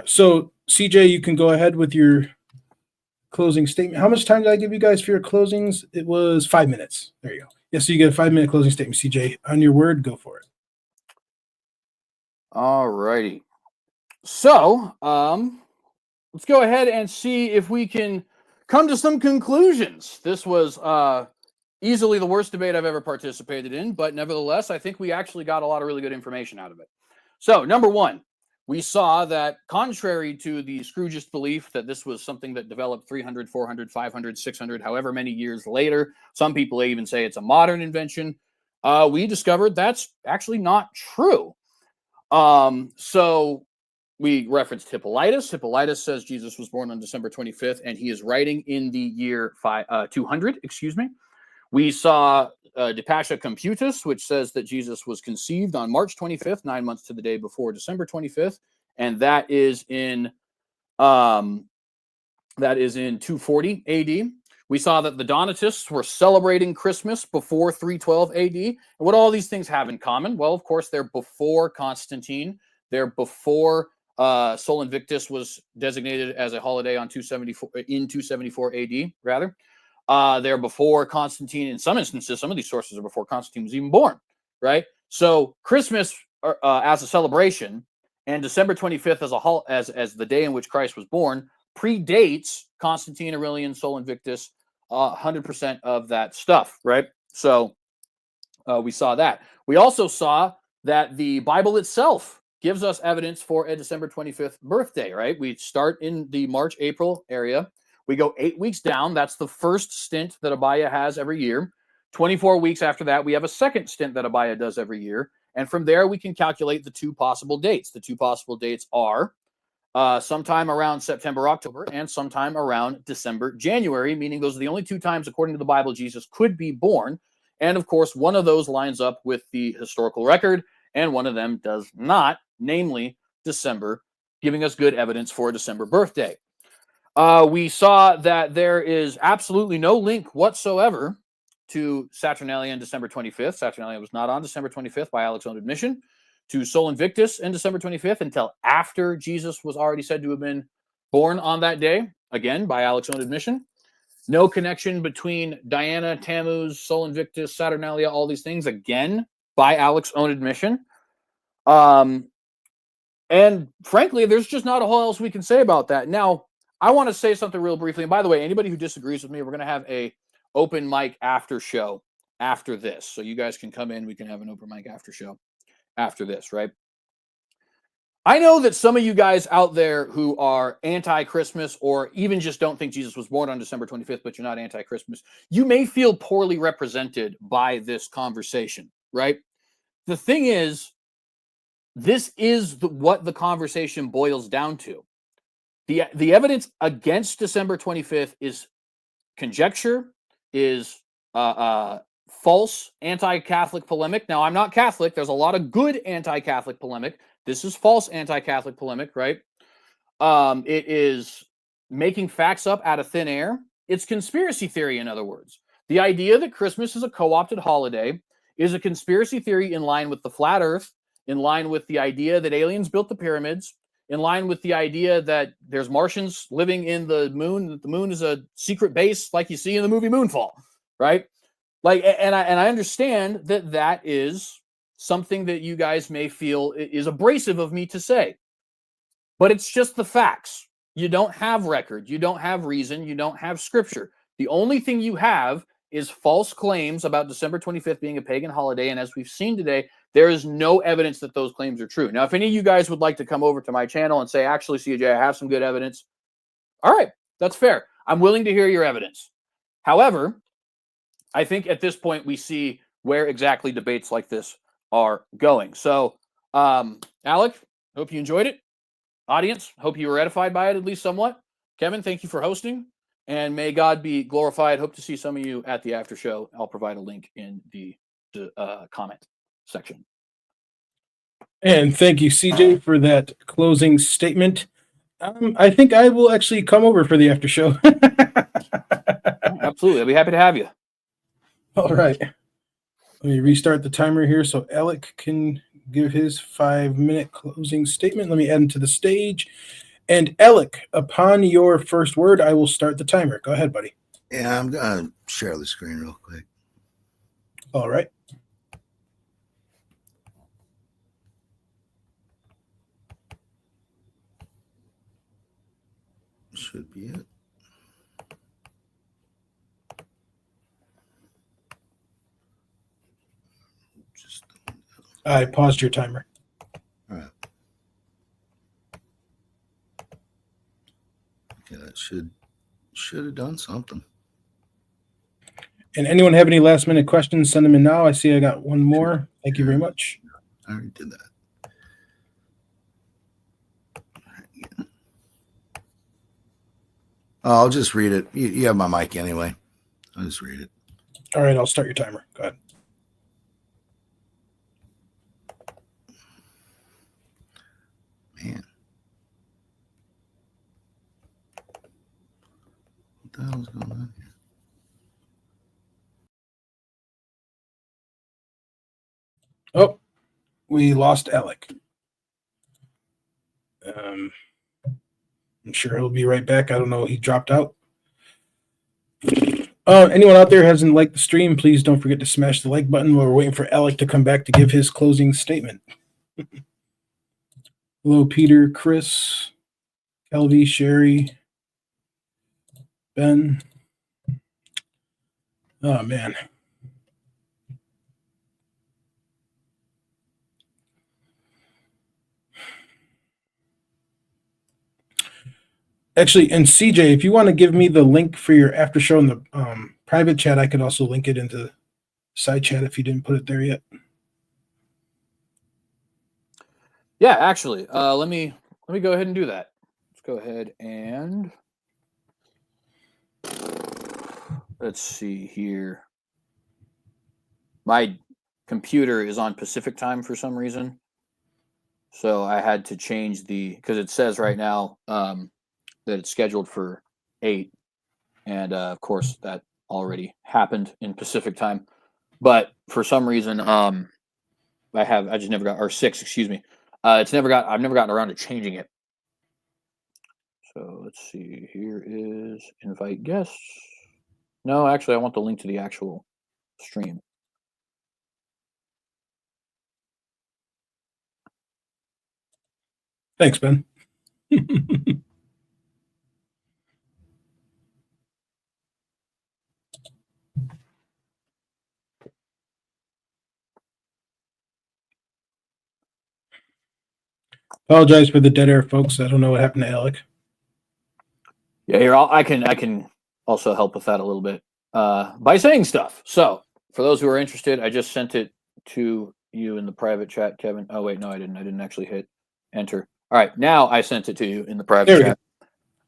so CJ, you can go ahead with your closing statement. How much time did I give you guys for your closings? It was 5 minutes. There you go. Yeah, so you get a 5-minute closing statement. CJ, on your word, go for it. All righty. So let's go ahead and see if we can come to some conclusions. This was easily the worst debate I've ever participated in, but nevertheless, I think we actually got a lot of really good information out of it. So, number one, we saw that contrary to the Scroogist belief that this was something that developed 300, 400, 500, 600, however many years later, some people even say it's a modern invention, we discovered that's actually not true. So we referenced Hippolytus. Hippolytus says Jesus was born on December 25th, and he is writing in the year 200, excuse me. We saw Depascha Computus, which says that Jesus was conceived on March 25th, 9 months to the day before December 25th, and that is in 240 AD. We saw that the Donatists were celebrating Christmas before 312 AD. And what all these things have in common? Well, of course, they're before Constantine. They're before Sol Invictus was designated as a holiday on 274 AD, rather. They're before Constantine. In some instances, some of these sources are before Constantine was even born, right? So Christmas as a celebration and December 25th as the day in which Christ was born predates Constantine, Aurelian, Sol Invictus, 100% of that stuff, right? So we saw that. We also saw that the Bible itself gives us evidence for a December 25th birthday, right? We start in the March, April area. We go 8 weeks down. That's the first stint that Abaya has every year. 24 weeks after that, we have a second stint that Abaya does every year. And from there, we can calculate the two possible dates. The two possible dates are sometime around September, October, and sometime around December, January, meaning those are the only two times, according to the Bible, Jesus could be born. And of course, one of those lines up with the historical record, and one of them does not, namely December, giving us good evidence for a December birthday. We saw that there is absolutely no link whatsoever to Saturnalia and December 25th. Saturnalia was not on December 25th by Alec's own admission. To Sol Invictus and December 25th until after Jesus was already said to have been born on that day, again, by Alec's own admission. No connection between Diana, Tammuz, Sol Invictus, Saturnalia, all these things, again, by Alec's own admission. And frankly, there's just not a whole else we can say about that. Now, I want to say something real briefly. And by the way, anybody who disagrees with me, we're going to have a open mic after show after this. So you guys can come in. We can have an open mic after show after this, right? I know that some of you guys out there who are anti-Christmas or even just don't think Jesus was born on December 25th, but you're not anti-Christmas, you may feel poorly represented by this conversation, right? The thing is, this is what the conversation boils down to. The evidence against December 25th is conjecture, is false anti-Catholic polemic. Now, I'm not Catholic. There's a lot of good anti-Catholic polemic. This is false anti-Catholic polemic, right? It is making facts up out of thin air. It's conspiracy theory, in other words. The idea that Christmas is a co-opted holiday is a conspiracy theory in line with the flat earth, in line with the idea that aliens built the pyramids, in line with the idea that there's Martians living in the moon, that the moon is a secret base like you see in the movie Moonfall, right? Like, and I understand that that is something that you guys may feel is abrasive of me to say, but it's just the facts. You don't have record, you don't have reason, you don't have scripture. The only thing you have is false claims about December 25th being a pagan holiday, and as we've seen today, there is no evidence that those claims are true. Now, if any of you guys would like to come over to my channel and say, actually, CJ, I have some good evidence, all right, that's fair. I'm willing to hear your evidence. However, I think at this point we see where exactly debates like this are going. So, Alec, hope you enjoyed it. Audience, hope you were edified by it at least somewhat. Kevin, thank you for hosting, and may God be glorified. Hope to see some of you at the after show. I'll provide a link in the comment section. And thank you, CJ, for that closing statement. I think I will actually come over for the after show. Absolutely. I'll be happy to have you. All right. Let me restart the timer here so Alec can give his 5-minute closing statement. Let me add him to the stage. And Alec, upon your first word, I will start the timer. Go ahead, buddy. Yeah, I'm going to share the screen real quick. All right. Should be it. I paused your timer. All right. Okay, that should have done something. And anyone have any last minute questions, send them in now. I see I got one more. Thank you very much. I already did that. I'll just read it. You have my mic anyway. I'll just read it. All right, I'll start your timer. Go ahead. Man. What the hell is going on here? Oh, we lost Alec. I'm sure he'll be right back. I don't know. He dropped out. Anyone out there hasn't liked the stream, please don't forget to smash the like button while we're waiting for Alec to come back to give his closing statement. Hello, Peter, Chris, Kelvy, Sherry, Ben. Oh, man. Actually, and CJ, if you want to give me the link for your after show in the private chat, I could also link it into the side chat if you didn't put it there yet. Yeah, actually, let me go ahead and do that. Let's go ahead and let's see here. My computer is on Pacific time for some reason, so I had to change because it says right now that it's scheduled for 8, and of course that already happened in Pacific time. But for some reason, I just never got, or 6, excuse me. I've never gotten around to changing it. So let's see. Here is invite guests. No, actually, I want the link to the actual stream. Thanks, Ben. Apologize for the dead air, folks. I don't know what happened to Alec. Yeah, here I can also help with that a little bit by saying stuff. So for those who are interested, I just sent it to you in the private chat, Kevin. Oh wait, no, I didn't. I didn't actually hit enter. All right, now I sent it to you in the private chat.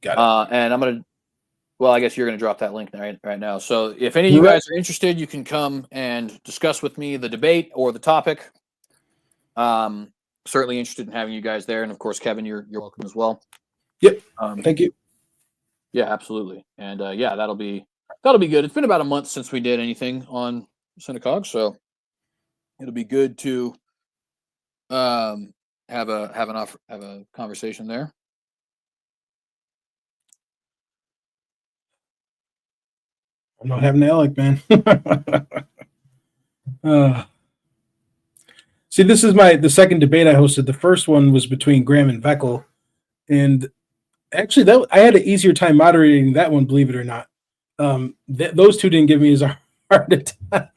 Got it. And I'm gonna. Well, I guess you're gonna drop that link right now. So if any of you guys are interested, you can come and discuss with me the debate or the topic. Certainly interested in having you guys there, and of course, Kevin, you're welcome as well. Yep. Thank you. Yeah, absolutely. And yeah, that'll be good. It's been about a month since we did anything on Synagogue, so it'll be good to have a conversation there. I'm not having Alec, man. See, this is the second debate I hosted. The first one was between Graham and Veckel, and actually, I had an easier time moderating that one, believe it or not. Those two didn't give me as hard a time.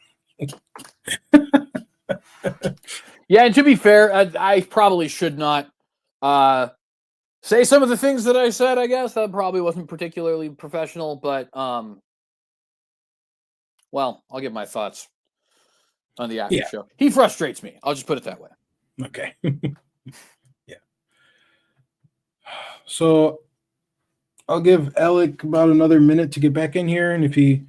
Yeah, and to be fair, I probably should not say some of the things that I said. I guess that probably wasn't particularly professional, but well, I'll give my thoughts on the after show. He frustrates me. I'll just put it that way. Okay. Yeah. So I'll give Alec about another minute to get back in here, and if he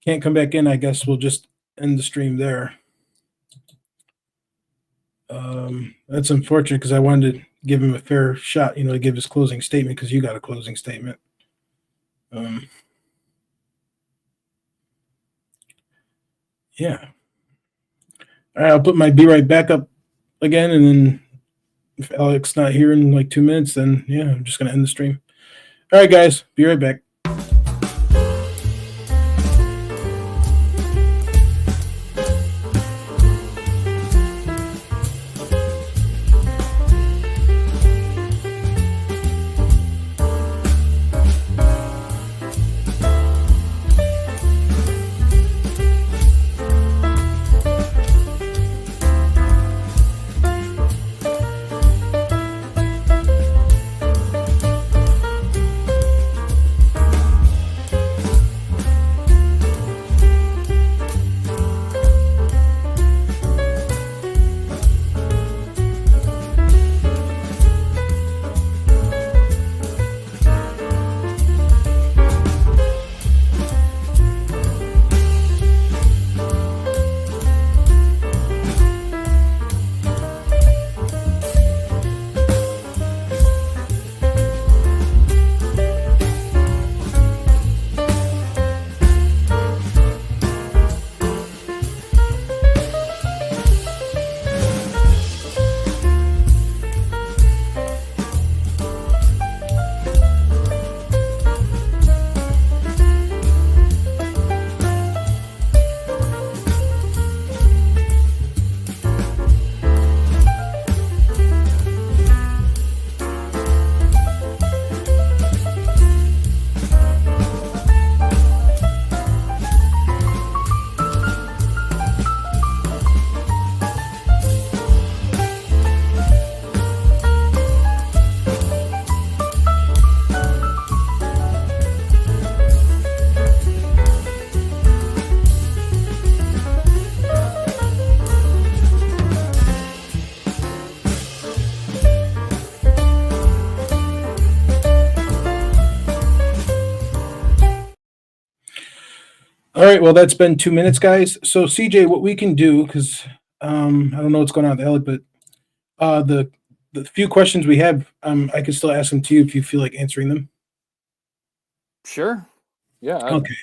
can't come back in, I guess we'll just end the stream there. That's unfortunate because I wanted to give him a fair shot, to give his closing statement because you got a closing statement. Yeah. All right, I'll put my be right back up again, and then if Alec's not here in like 2 minutes, then yeah, I'm just going to end the stream. All right, guys, be right back. All right. Well, that's been 2 minutes, guys. So, CJ, what we can do, because I don't know what's going on with Alec, but the few questions we have, I can still ask them to you if you feel like answering them. Sure. Yeah. Okay.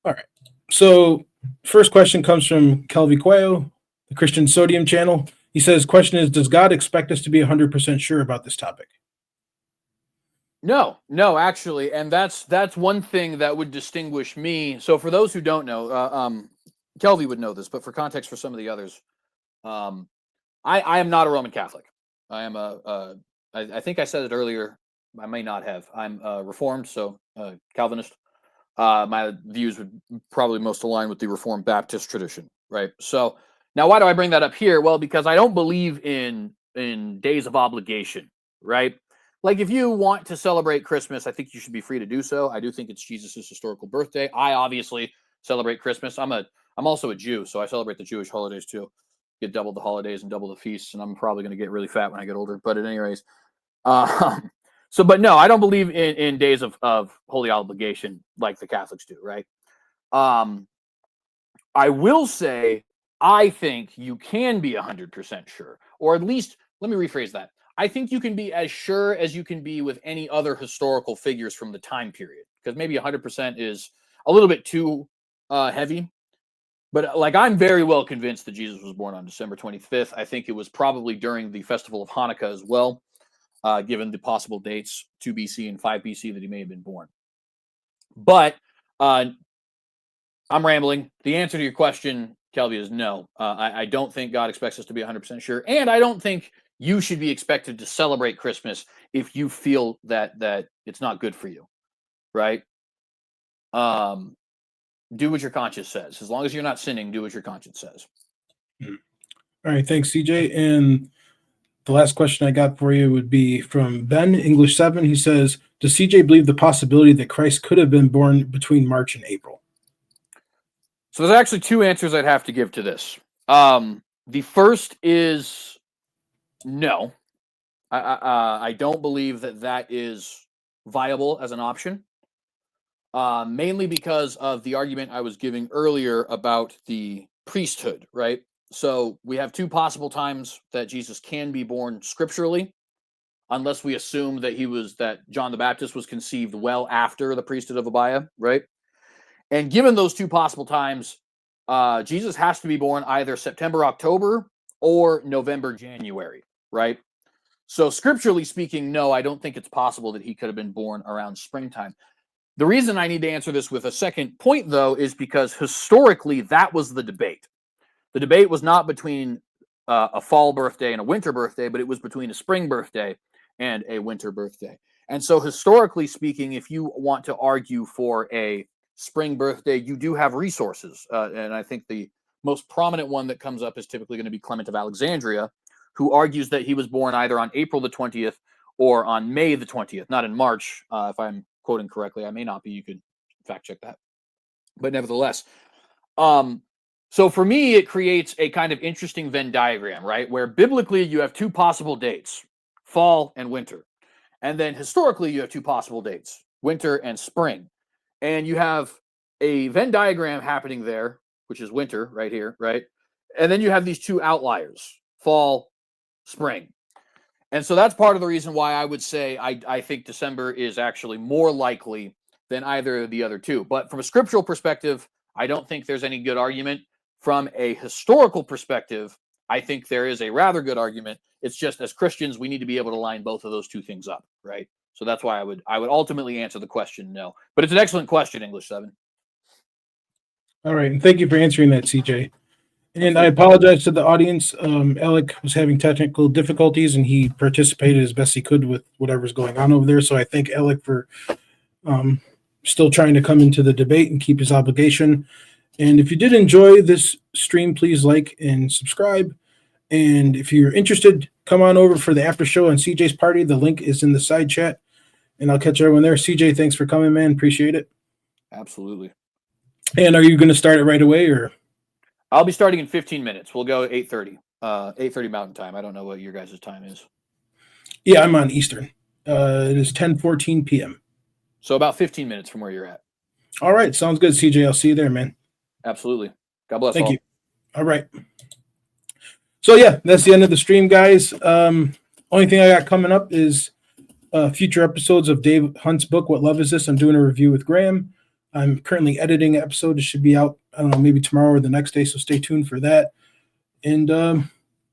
All right. So, first question comes from Kelvy Quayo, the Christian Sodium channel. He says, question is, does God expect us to be 100% sure about this topic? No, actually, and that's one thing that would distinguish me. So for those who don't know, Kelvy would know this, but for context for some of the others, I am not a Roman Catholic. I am I think I said it earlier. I may not have. I'm Reformed, so Calvinist. My views would probably most align with the Reformed Baptist tradition, right? So now, why do I bring that up here? Well, because I don't believe in days of obligation, right? Like, if you want to celebrate Christmas, I think you should be free to do so. I do think it's Jesus's historical birthday. I obviously celebrate Christmas. I'm also a Jew, so I celebrate the Jewish holidays too. Get double the holidays and double the feasts, and I'm probably going to get really fat when I get older. But at any rate, but no, I don't believe in days of holy obligation like the Catholics do, right? I will say I think you can be 100% sure, or at least let me rephrase that. I think you can be as sure as you can be with any other historical figures from the time period, because maybe 100% is a little bit too heavy. But like, I'm very well convinced that Jesus was born on December 25th. I think it was probably during the festival of Hanukkah as well, given the possible dates 2 BC and 5 BC that he may have been born. But I'm rambling. The answer to your question, Kelby, is no. I don't think God expects us to be 100% sure. And I don't think you should be expected to celebrate Christmas if you feel that it's not good for you, right? Do what your conscience says. As long as you're not sinning, do what your conscience says. All right, thanks, CJ. And the last question I got for you would be from Ben, English 7. He says, does CJ believe the possibility that Christ could have been born between March and April? So there's actually two answers I'd have to give to this. The first is no. I don't believe that is viable as an option, mainly because of the argument I was giving earlier about the priesthood, right? So we have two possible times that Jesus can be born scripturally, unless we assume that John the Baptist was conceived well after the priesthood of Abiah, right? And given those two possible times, Jesus has to be born either September, October, or November, January, right? So scripturally speaking, no, I don't think it's possible that he could have been born around springtime. The reason I need to answer this with a second point, though, is because historically that was the debate. The debate was not between a fall birthday and a winter birthday, but it was between a spring birthday and a winter birthday. And so historically speaking, if you want to argue for a spring birthday, you do have resources. And I think the most prominent one that comes up is typically going to be Clement of Alexandria, who argues that he was born either on April the 20th or on May the 20th, not in March, if I'm quoting correctly. I may not be. You could fact check that. But nevertheless, so for me, it creates a kind of interesting Venn diagram, right? Where biblically you have two possible dates, fall and winter. And then historically you have two possible dates, winter and spring. And you have a Venn diagram happening there, which is winter right here, right? And then you have these two outliers, fall, spring. And so that's part of the reason why I would say I think December is actually more likely than either of the other two. But from a scriptural perspective, I don't think there's any good argument. From a historical perspective, I think there is a rather good argument. It's just, as Christians, we need to be able to line both of those two things up, right? So that's why I would ultimately answer the question no. But it's an excellent question, English 7. All right, and thank you for answering that, CJ. And I apologize to the audience. Alec was having technical difficulties, and he participated as best he could with whatever's going on over there. So I thank Alec for still trying to come into the debate and keep his obligation. And if you did enjoy this stream, please like and subscribe. And if you're interested, come on over for the after show on CJ's party. The link is in the side chat, and I'll catch everyone there. CJ, thanks for coming, man. Appreciate it. Absolutely. And are you going to start it right away, or? I'll be starting in 15 minutes. We'll go 8:30. 8:30 Mountain Time. I don't know what your guys' time is. Yeah, I'm on Eastern. It is 10:14 p.m. So about 15 minutes from where you're at. All right. Sounds good, CJ. I'll see you there, man. Absolutely. God bless. Thank all. you. All right. So yeah, that's the end of the stream, guys. Only thing I got coming up is future episodes of Dave Hunt's book, What Love Is This? I'm doing a review with Graham. I'm currently editing an episode. It should be out, I don't know, maybe tomorrow or the next day. So stay tuned for that. And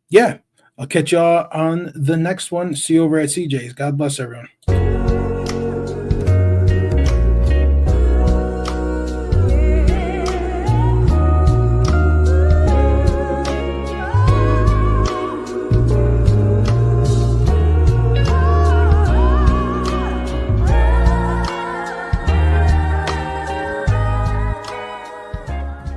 yeah, I'll catch y'all on the next one. See you over at CJ's. God bless everyone.